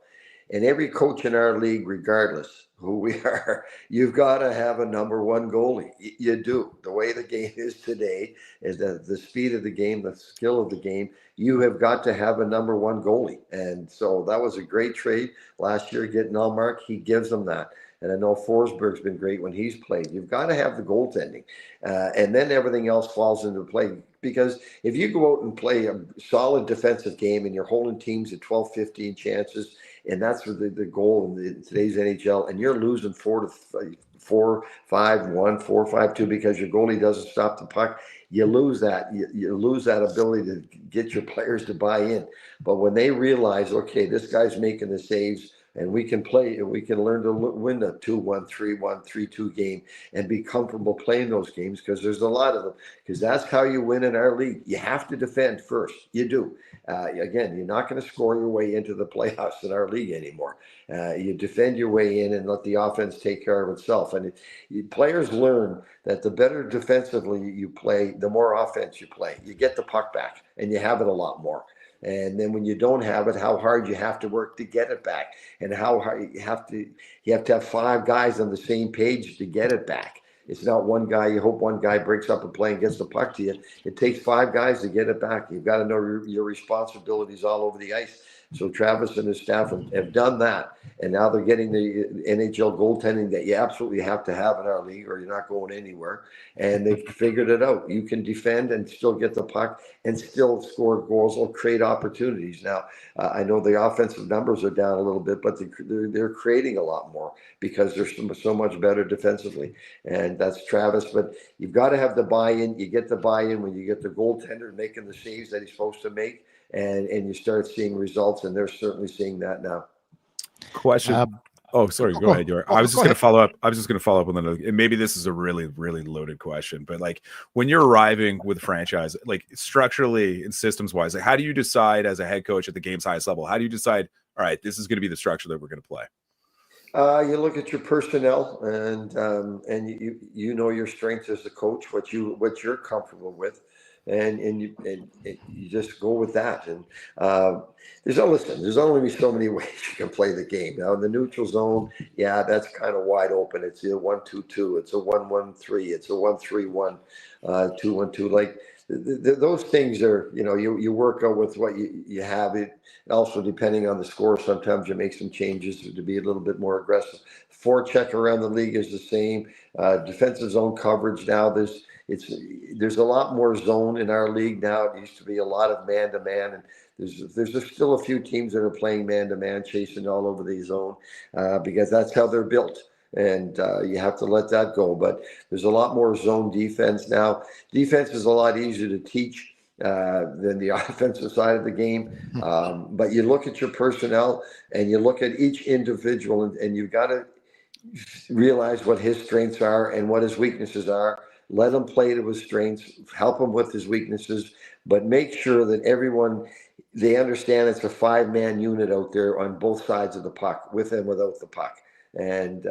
And every coach in our league, regardless who we are, you've got to have a number one goalie. You do. The way the game is today is that the speed of the game, the skill of the game, you have got to have a number one goalie. And so that was a great trade last year, getting Allmark. He gives them that. And I know Forsberg's been great when he's played. You've got to have the goaltending. And then everything else falls into play. Because if you go out and play a solid defensive game and you're holding teams at 12, 15 chances, and that's the goal in today's NHL, and you're losing 4-5-1, 4-5-2 because your goalie doesn't stop the puck, you lose that. You lose that ability to get your players to buy in. But when they realize, okay, this guy's making the saves, and we can play, and we can learn to win a 2-1, 3-1, 3-2 game and be comfortable playing those games, because there's a lot of them. Because that's how you win in our league. You have to defend first. You do. Again, you're not going to score your way into the playoffs in our league anymore. You defend your way in and let the offense take care of itself. And players learn that the better defensively you play, the more offense you play. You get the puck back, and you have it a lot more. And then when you don't have it, how hard you have to work to get it back, and how hard you have to have 5 guys on the same page to get it back. It's not one guy. You hope one guy breaks up a play and gets the puck to you. It takes 5 guys to get it back. You've got to know your responsibilities all over the ice. So Travis and his staff have done that, and now they're getting the NHL goaltending that you absolutely have to have in our league, or you're not going anywhere. And they figured it out. You can defend and still get the puck and still score goals or create opportunities. Now, I know the offensive numbers are down a little bit, but they're creating a lot more because they're so much better defensively. And that's Travis. But you've got to have the buy-in. You get the buy-in when you get the goaltender making the saves that he's supposed to make. And you start seeing results, and they're certainly seeing that now. Question. Sorry. Go ahead, York. I was just going to follow up. I was just going to follow up with another. And maybe this is a really, really loaded question, but like when you're arriving with a franchise, like structurally and systems wise, like how do you decide as a head coach at the game's highest level? How do you decide? All right, this is going to be the structure that we're going to play. You look at your personnel, and you know your strengths as a coach, what you're comfortable with. And you just go with that. And there's only so many ways you can play the game. Now in the neutral zone, yeah, that's kind of wide open. It's a 1-2-2. It's a 1-1-3. It's a 1-3-1, 2-1-2. Like those things are, you work out with what you have. It also, depending on the score, sometimes you make some changes to be a little bit more aggressive. Forecheck around the league is the same. Defensive zone coverage now, there's a lot more zone in our league now. It used to be a lot of man to man, and there's still a few teams that are playing man to man, chasing all over the zone, because that's how they're built. And you have to let that go. But there's a lot more zone defense now. Defense is a lot easier to teach than the offensive side of the game. But you look at your personnel and you look at each individual, and you've got to realize what his strengths are and what his weaknesses are. Let him play to his strengths, help him with his weaknesses, but make sure that they understand it's a 5-man unit out there on both sides of the puck, with and without the puck. And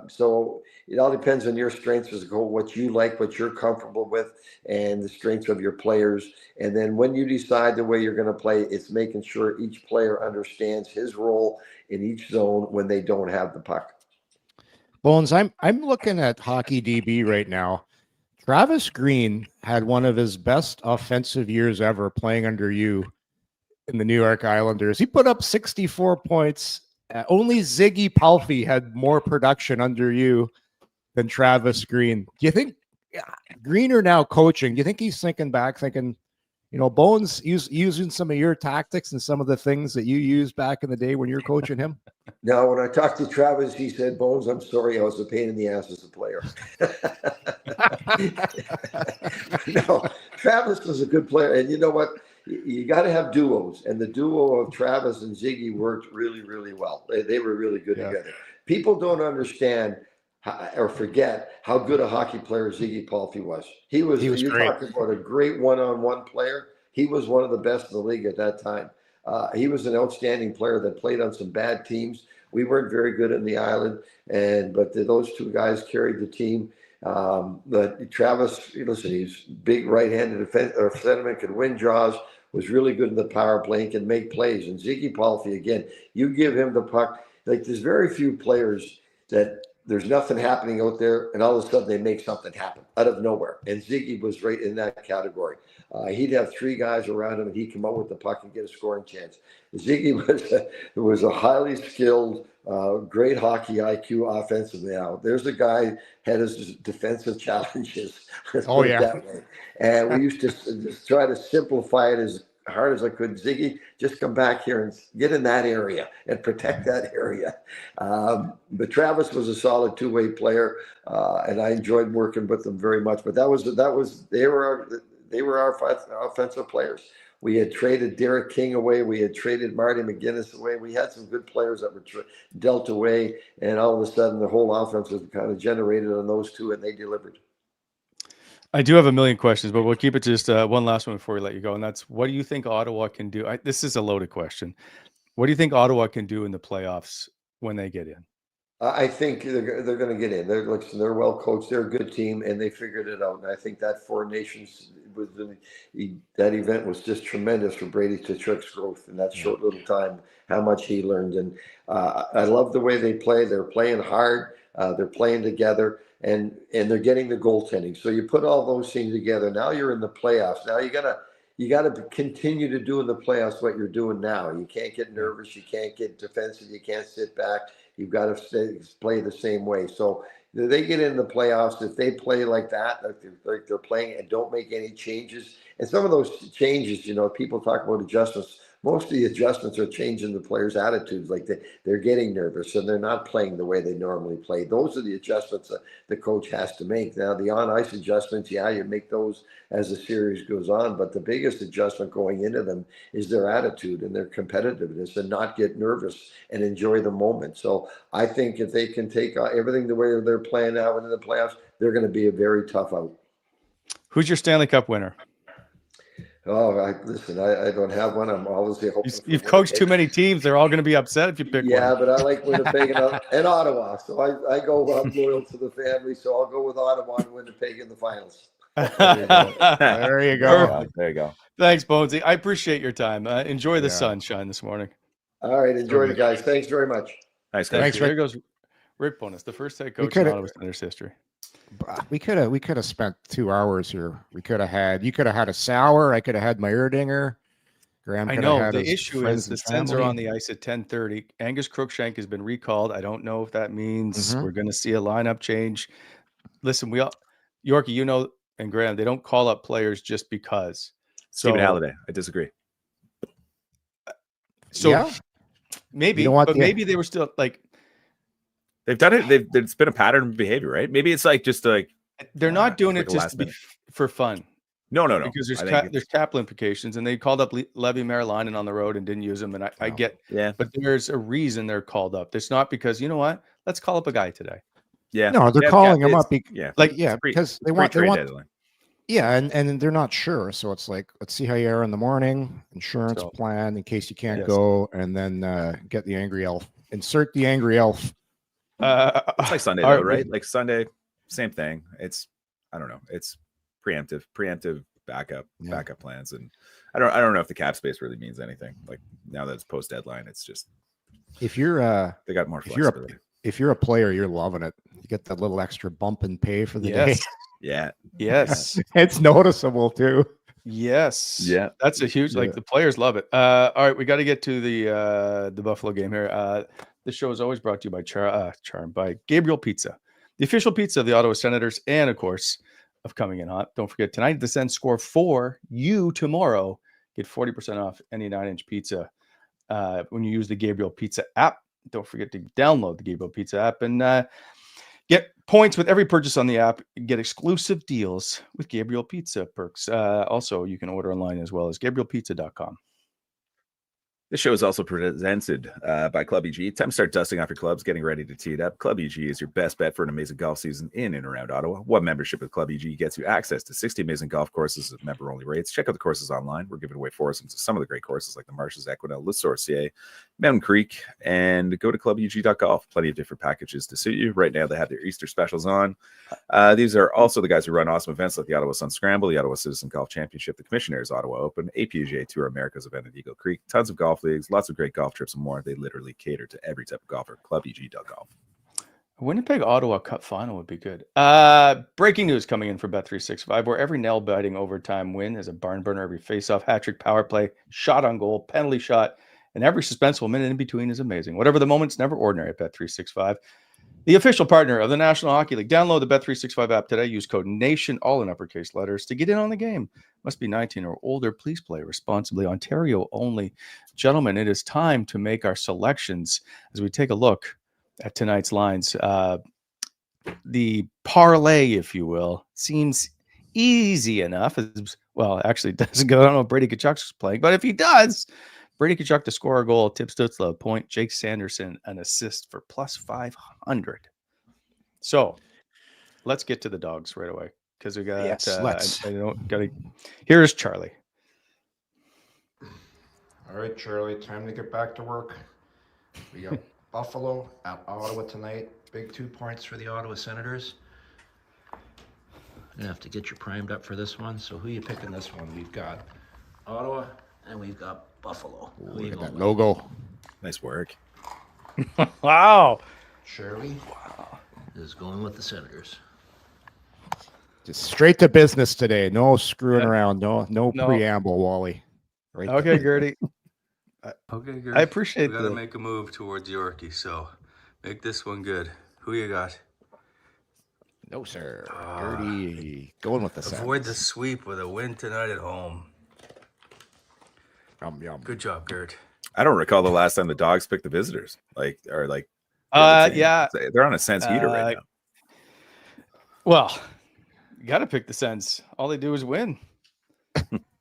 so it all depends on your strengths as a whole, what you like, what you're comfortable with, and the strengths of your players. And then when you decide the way you're going to play, it's making sure each player understands his role in each zone when they don't have the puck. Bones, I'm looking at Hockey DB right now. Travis Green had one of his best offensive years ever playing under you in the New York Islanders. He put up 64 points. Only Ziggy Palffy had more production under you than Travis Green. Do you think Greener now coaching, do you think he's thinking, Bones using some of your tactics and some of the things that you used back in the day when you were coaching him? No, when I talked to Travis, he said, "Bones, I'm sorry, I was a pain in the ass as a player." No, Travis was a good player. And you know what? You got to have duos. And the duo of Travis and Ziggy worked really, really well. They were really good together. People don't understand or forget how good a hockey player Ziggy Palffy was. He was you're great. talking about a great one-on-one player. He was one of the best in the league at that time. He was an outstanding player that played on some bad teams. We weren't very good in the island, but those two guys carried the team. But Travis, listen, he's big right-handed centerman, could win draws, was really good in the power play, and can make plays. And Ziggy Palffy, again, you give him the puck. Like, there's very few players that there's nothing happening out there, and all of a sudden they make something happen out of nowhere. And Ziggy was right in that category. He'd have 3 guys around him, and he'd come out with the puck and get a scoring chance. Ziggy was a highly skilled, great hockey IQ offensively. Now, there's a guy had his defensive challenges. Oh, yeah. That way. And we used to just try to simplify it as hard as I could. Ziggy, just come back here and get in that area and protect that area. But Travis was a solid 2-way player, and I enjoyed working with them very much. But they were our offensive players. We had traded Derek King away. We had traded Marty McGinnis away. We had some good players that were dealt away, and all of a sudden the whole offense was kind of generated on those two, and they delivered. I do have a million questions, but we'll keep it to just one last one before we let you go. And that's, what do you think Ottawa can do? This is a loaded question. What do you think Ottawa can do in the playoffs when they get in? I think they're going to get in. They're well coached. They're a good team, and they figured it out. And I think that Four Nations that event was just tremendous for Brady Tkachuk's growth in that short little time. How much he learned, and I love the way they play. They're playing hard. They're playing together, and they're getting the goaltending. So you put all those things together. Now you're in the playoffs. Now you gotta continue to do in the playoffs what you're doing now. You can't get nervous. You can't get defensive. You can't sit back. You've got to play the same way. So they get in the playoffs. If they play like that, like they're playing, and don't make any changes. And some of those changes, people talk about adjustments. Most of the adjustments are changing the players' attitudes. Like they're getting nervous and they're not playing the way they normally play. Those are the adjustments that the coach has to make. Now, the on-ice adjustments, you make those as the series goes on. But the biggest adjustment going into them is their attitude and their competitiveness, and not get nervous and enjoy the moment. So I think if they can take everything the way they're playing out into the playoffs, they're going to be a very tough out. Who's your Stanley Cup winner? Oh, listen, I don't have one. I'm obviously hoping. You've coached too many teams. They're all going to be upset if you pick one. Yeah, but I like Winnipeg and Ottawa. So I go loyal to the family. So I'll go with Ottawa and Winnipeg in the finals. There you go. There you go. Thanks, Bonesy. I appreciate your time. Enjoy the sunshine this morning. All right. Enjoy it, guys. Thanks very much. Nice guys. Thanks, There Rick. goes Rick Bowness, the first head coach in Ottawa Senators history. We could have spent 2 hours here. You could have had a sour. I could have had my Erdinger. Graham I could have know had the his issue friends is the and Sens are family. on the ice at 10:30. Angus Crookshank has been recalled. I don't know if that means Mhm. we're going to see a lineup change. Listen, Yorkie, and Graham, they don't call up players just because. Stephen So, Halliday. I disagree. Yeah. maybe, You don't want but the- maybe they were still like They've done it. It's been a pattern of behavior, right? Maybe it's like just like they're not doing like it a just last to be minute. for fun. No. Because I think there's cap implications, and they called up Levy Marilainen on the road and didn't use him. And I get, yeah, but there's a reason they're called up. It's not because you know what? Let's call up a guy today. yeah. No, they're Yeah, calling him it's- up. Because they want. deadline. Yeah, and they're not sure. So it's like, let's see how you are in the morning. Insurance So, plan in case you can't yes. go, and then get the angry elf. Insert the angry elf. It's like Sunday all though, right, right? Like Sunday, same thing. It's I don't know. It's preemptive backup plans, and I don't know if the cap space really means anything. Like now that it's post deadline, it's just If you're they got more if you're flexibility. if you're a player, you're loving it. You get that little extra bump in pay for the day. Yes. Yeah, Yes. It's noticeable too. Yes. Yeah. That's a huge, like Yeah. the players love it. All right. We got to get to the Buffalo game here. This show is always brought to you by by Gabriel Pizza, the official pizza of the Ottawa Senators. And of course of Coming In Hot. Don't forget tonight, the Sens score 4. You tomorrow get 40% off any 9-inch pizza. When you use the Gabriel Pizza app. Don't forget to download the Gabriel Pizza app and, get points with every purchase on the app. Get exclusive deals with Gabriel Pizza perks. Also, you can order online as well as GabrielPizza.com. This show is also presented by Club EG. Time to start dusting off your clubs, getting ready to tee it up. Club EG is your best bet for an amazing golf season in and around Ottawa. One membership with Club EG gets you access to 60 amazing golf courses at member-only rates. Check out the courses online. We're giving away foursomes to some of the great courses like the Marshes, Equinel, Le Sorcier, Mountain Creek, and go to clubeg.golf. Plenty of different packages to suit you. Right now, they have their Easter specials on. These are also the guys who run awesome events like the Ottawa Sun Scramble, the Ottawa Citizen Golf Championship, the Commissioner's Ottawa Open, APGA Tour America's event at Eagle Creek, tons of golf leagues, lots of great golf trips and more. They literally cater to every type of golfer. clubeg.golf. Winnipeg Ottawa Cup final would be good. Breaking news coming in for Bet365, where every nail-biting overtime win is a barn burner. Every face-off, hat-trick, power play, shot on goal, penalty shot, and every suspenseful minute in between is amazing. Whatever the moment, it's never ordinary at Bet365. The official partner of the National Hockey League. Download the Bet365 app today. Use code NATION, all in uppercase letters, to get in on the game. Must be 19 or older. Please play responsibly. Ontario only. Gentlemen, it is time to make our selections as we take a look at tonight's lines. The parlay, if you will, seems easy enough. Well, actually, it doesn't go. I don't know if Brady Tkachuk's playing, but if he does, Brady Tkachuk to score a goal, Tim Stützle a point, Jake Sanderson an assist for plus 500. So let's get to the dogs right away because we got. Yes, let's. I don't got to. Here's Charlie. All right, Charlie, time to get back to work. We got Buffalo at Ottawa tonight. Big 2 points for the Ottawa Senators. You're gonna have to get you primed up for this one. So who you picking this one? We've got Ottawa and we've got Buffalo. Who you Look at going that with? logo. Nice work. Wow. Shirley. Is going with the Senators. Just straight to business today. No screwing Yeah. around. No No. preamble, Wally. Right Okay, there. Gertie. Okay, good. I appreciate We got to the- make a move towards Yorkie, so make this one good. Who you got? No, sir. Dirty. Going with the Avoid the Sens. sweep with a win tonight at home. Yum, yum. Good job, Gert. I don't recall the last time the dogs picked the visitors. They're on a sense heater right now. Well, you got to pick the Sens. All they do is win.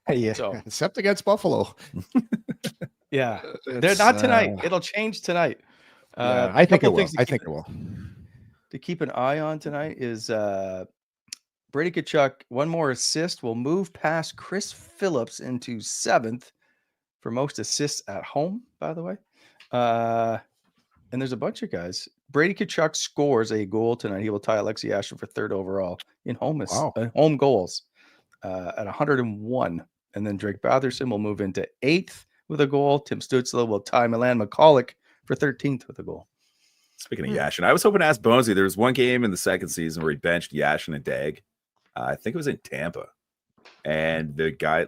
Yeah. So- Except against Buffalo. Yeah, they're It's, not tonight. It'll change tonight. Yeah, I think it couple will. things to I keep- think it will. To keep an eye on tonight is Brady Tkachuk. One more assist will move past Chris Phillips into 7th for most assists at home, by the way. And there's a bunch of guys. Brady Tkachuk scores a goal tonight. He will tie Alexei Asher for 3rd overall in home goals at 101. And then Drake Batherson will move into 8th with a goal. Tim Stützle will tie Milan McCulloch for 13th with a goal. Speaking of Yashin, I was hoping to ask Bonesy. There was one game in the second season where he benched Yashin and Dag. I think it was in Tampa, and the guy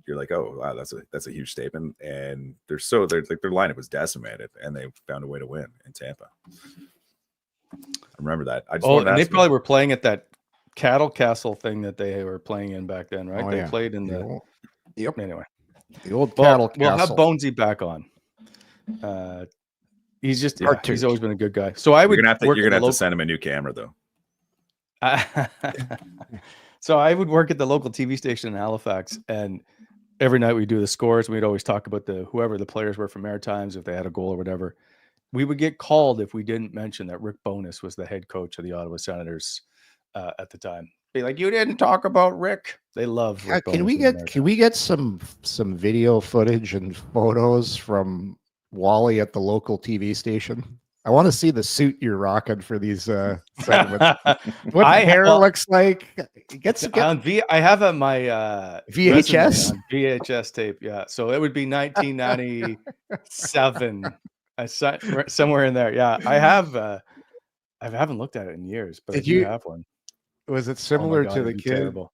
you're like, oh wow, that's a huge statement. And their lineup was decimated, and they found a way to win in Tampa. I remember that. And they probably were playing at that Cattle Castle thing that they were playing in back then, right? Oh, They played in the. Yep. Anyway, the old Cattle Castle. We'll have Bonesy back on. He's just he's always been a good guy. So you're gonna have to send him a new camera though. So I would work at the local TV station in Halifax, and every night we do the scores. We'd always talk about whoever the players were from Maritimes, if they had a goal or whatever. We would get called if we didn't mention that Rick Bowness was the head coach of the Ottawa Senators at the time. Be like, you didn't talk about Rick. They love Rick Bowness. Can we get some video footage and photos from Wally at the local TV station? I want to see the suit you're rocking for these segments. What hair looks like. I have my VHS VHS tape. Yeah, so it would be 1997, somewhere in there. Yeah, I haven't looked at it in years, but I do have one. Was it similar to the kid? Terrible.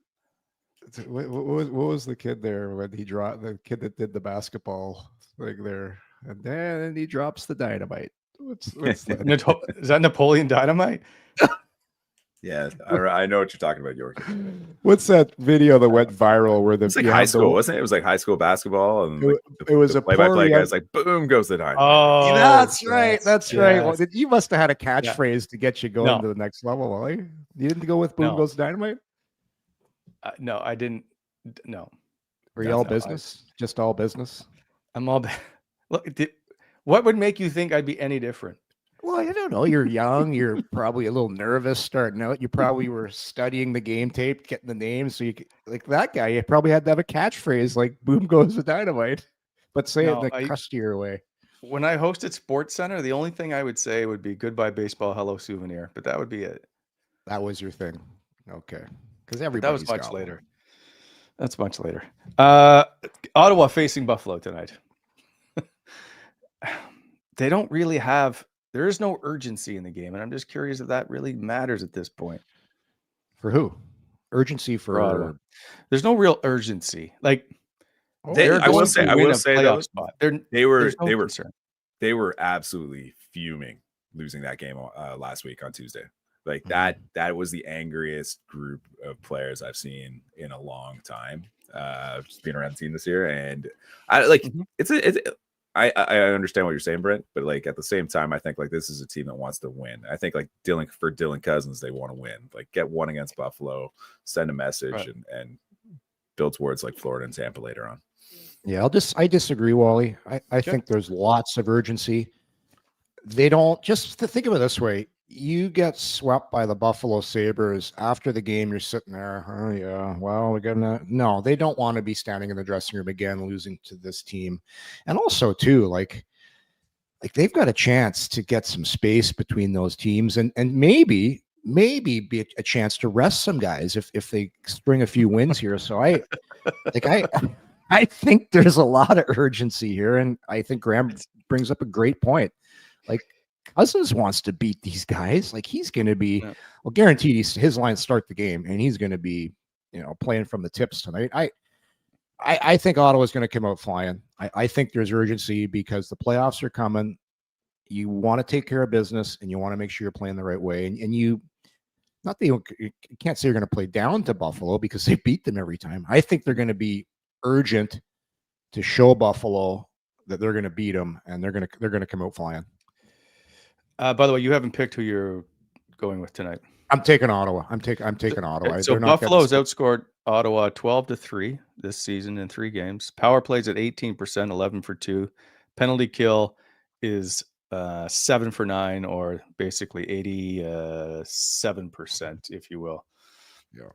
What was the kid there when he dropped the kid that did the basketball thing there, and then he drops the dynamite? What's that? Is that Napoleon Dynamite? Yeah, I know what you're talking about, York. What's that video that went viral where it's like high school, wasn't it? It was like high school basketball, and it was a play-by-play guy's like, boom goes the dynamite. Oh, that's right. That's right. Well, you must have had a catchphrase to get you going to the next level, Wally. You didn't go with boom goes the dynamite? No, I didn't. No. Were you all business? Just all business? I'm all. Look, what would make you think I'd be any different? Well, I don't know. You're young. You're probably a little nervous starting out. You probably were studying the game tape, getting the names. So you could, like that guy, you probably had to have a catchphrase like "Boom goes the dynamite," but say it in the crustier way. When I hosted Sports Center, the only thing I would say would be "Goodbye baseball, hello souvenir," but that would be it. That was your thing, okay? Because that was much later. That's much later. Ottawa facing Buffalo tonight. They don't really have. There is no urgency in the game, and I'm just curious if that really matters at this point. For who? Urgency for Ottawa. There's no real urgency. Like I will say they were concern. They were absolutely fuming losing that game last week on Tuesday. Like that was the angriest group of players I've seen in a long time. Just being around the team this year, and I understand what you're saying, Brent, but like at the same time, I think like this is a team that wants to win. I think like Dylan Cousins, they want to win. Like get one against Buffalo, send a message, and build towards like Florida and Tampa later on. Yeah, I disagree, Wally. I think there's lots of urgency. They don't just to think of it this way. You get swept by the Buffalo Sabres after the game. You're sitting there. Oh yeah. Well, we're gonna. No, they don't want to be standing in the dressing room again, losing to this team. And also too, like they've got a chance to get some space between those teams, and maybe be a chance to rest some guys if they string a few wins here. So I think there's a lot of urgency here, and I think Graham brings up a great point. Like. Cousins wants to beat these guys. Like he's going to be, well, guaranteed his lines start the game, and he's going to be, playing from the tips tonight. I think Ottawa's going to come out flying. I think there's urgency because the playoffs are coming. You want to take care of business, and you want to make sure you're playing the right way. And you can't say you're going to play down to Buffalo because they beat them every time. I think they're going to be urgent to show Buffalo that they're going to beat them, and they're going to come out flying. By the way, you haven't picked who you're going with tonight. I'm taking Ottawa. I'm taking Ottawa. So Buffalo's outscored Ottawa 12-3 this season in 3 games. Power plays at 18%, 11 for 2. Penalty kill is 7 for 9, or basically 87%, if you will. Yeah.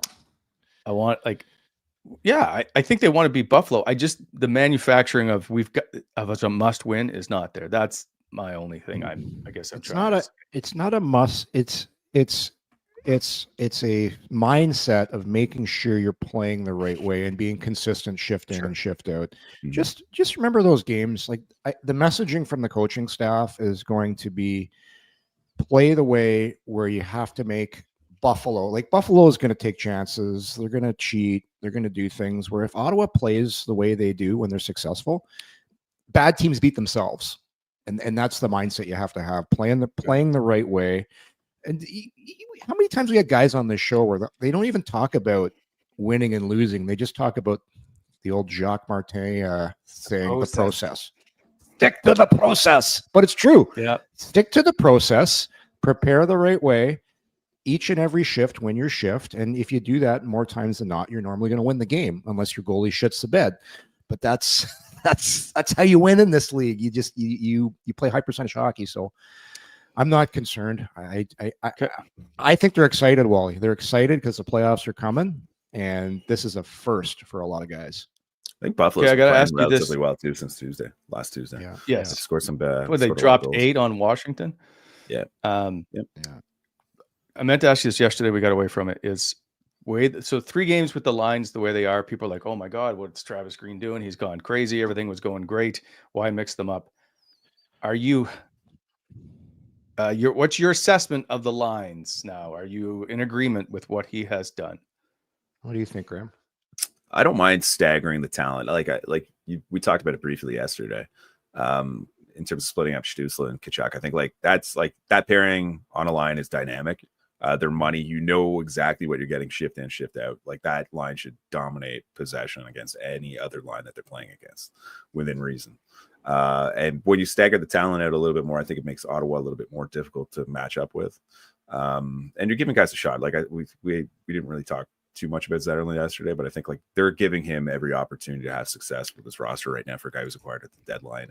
I think they want to beat Buffalo. The manufacturing of a must win is not there. That's my only thing. I guess it's not a must. It's a mindset of making sure you're playing the right way and being consistent, shift in and shift out. Mm-hmm. Just remember those games. Like the messaging from the coaching staff is going to be, play the way where you have to make Buffalo, like Buffalo is going to take chances. They're going to cheat. They're going to do things where if Ottawa plays the way they do when they're successful, bad teams beat themselves. And that's the mindset you have to have, playing the right way. And how many times we had guys on this show where they don't even talk about winning and losing. They just talk about the old Jacques Martin saying the process. Stick to the process. But it's true. Yeah. Stick to the process. Prepare the right way. Each and every shift, win your shift. And if you do that more times than not, you're normally going to win the game unless your goalie shits the bed. But that's how you win in this league. You just you play high percentage hockey. So I'm not concerned. I think they're excited, Wally. They're excited because the playoffs are coming, and this is a first for a lot of guys. I think Buffalo's I gotta ask you relatively this. well too since last Tuesday. Yeah. Yes. They scored some bad. Well, they dropped 8 on Washington. Yeah. Yeah. I meant to ask you this yesterday. We got away from it. So 3 games with the lines the way they are. People are like, "Oh my God, what's Travis Green doing? He's gone crazy. Everything was going great. Why mix them up?" Are you? What's your assessment of the lines now? Are you in agreement with what he has done? What do you think, Graham? I don't mind staggering the talent. We talked about it briefly yesterday. In terms of splitting up Stützle and Tkachuk, I think that's that pairing on a line is dynamic. Their money, you know exactly what you're getting shift in, shift out. Like that line should dominate possession against any other line that they're playing against within reason. And when you stagger the talent out a little bit more, I think it makes Ottawa a little bit more difficult to match up with. And you're giving guys a shot. We didn't really talk too much about Zetterlund yesterday, but I think they're giving him every opportunity to have success with this roster right now for a guy who's acquired at the deadline,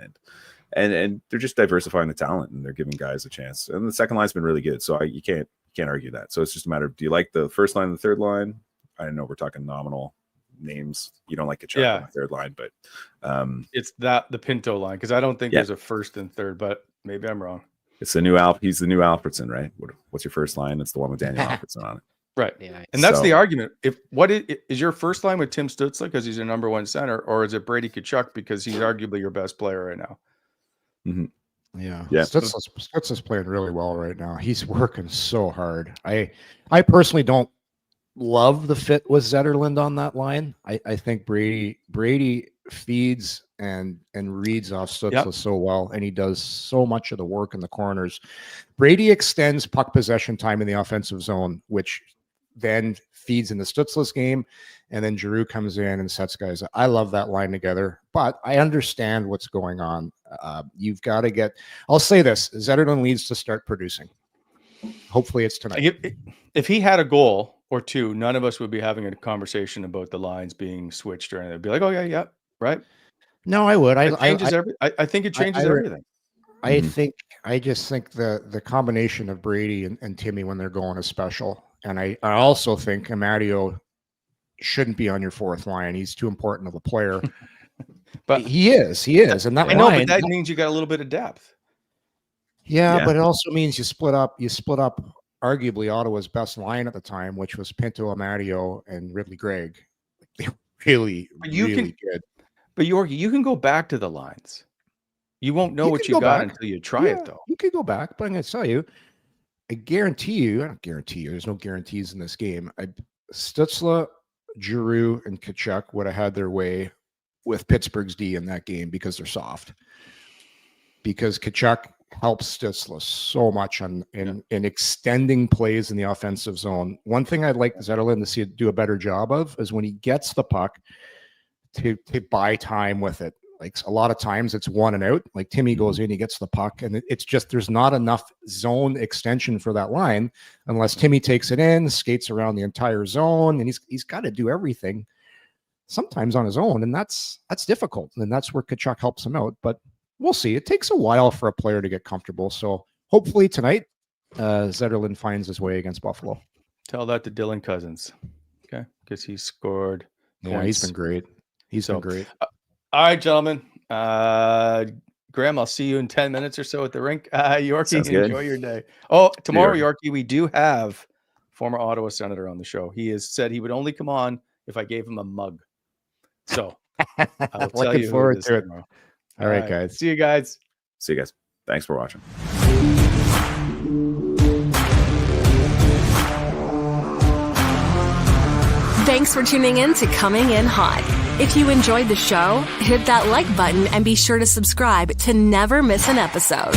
and they're just diversifying the talent and they're giving guys a chance. And the second line's been really good, so you can't argue that. So it's just a matter of, do you like the first line and the third line? I don't know, we're talking nominal names. You don't like Tkachuk on the third line, but it's the Pinto line, because I don't think there's a first and third, but maybe I'm wrong. It's the new he's the new Alfredson, right? What's your first line? It's the one with Daniel Alfredson on it. Right. Yeah. And that's the argument. What is your first line with Tim Stützle because he's your number 1 center, or is it Brady Tkachuk because he's arguably your best player right now? Mm-hmm. Yeah. Yeah. Stützle's playing really well right now. He's working so hard. I personally don't love the fit with Zetterlund on that line. I think Brady feeds and reads off Stützle so well, and he does so much of the work in the corners. Brady extends puck possession time in the offensive zone, which then feeds in the Stützle's game, and then Giroux comes in and sets guys up. I love that line together, but I understand what's going on. You've got to get, I'll say this, Zetterlund needs to start producing. Hopefully it's tonight. If he had a goal or two, none of us would be having a conversation about the lines being switched or anything. It'd be like, oh yeah, right? No, I would. I think it changes everything. I just think the combination of Brady and Timmy when they're going is special. And I also think Amadio shouldn't be on your fourth line. He's too important of a player. But he is. And that but that means you got a little bit of depth. Yeah, but it also means you split up arguably Ottawa's best line at the time, which was Pinto, Amadio, and Ridley Gregg. They were really good. But Yorkie, you can go back to the lines. You won't know what you got until you try it, though. You could go back, but I'm going to tell you, I don't guarantee you, there's no guarantees in this game. Stützle, Giroux, and Tkachuk would have had their way with Pittsburgh's D in that game because they're soft. Because Tkachuk helps Stützle so much in extending plays in the offensive zone. One thing I'd like Zetterlund to see it do a better job of is when he gets the puck to buy time with it. Like a lot of times it's one and out. Like Timmy goes in, he gets the puck, and it's just there's not enough zone extension for that line unless Timmy takes it in, skates around the entire zone, and he's got to do everything sometimes on his own, and that's difficult. And that's where Tkachuk helps him out. But we'll see. It takes a while for a player to get comfortable. So hopefully tonight, Zetterlund finds his way against Buffalo. Tell that to Dylan Cousins, okay? Because he scored. Yeah, he's been great. He's been great. All right, gentlemen. Graham, I'll see you in 10 minutes or so at the rink. Yorkie, enjoy your day. Oh, tomorrow, Yorkie, we do have former Ottawa Senator on the show. He has said he would only come on if I gave him a mug. So I'll tell you forward to it tomorrow. All right, guys. See you guys. See you guys. Thanks for watching. Thanks for tuning in to Coming In Hot. If you enjoyed the show, hit that like button and be sure to subscribe to never miss an episode.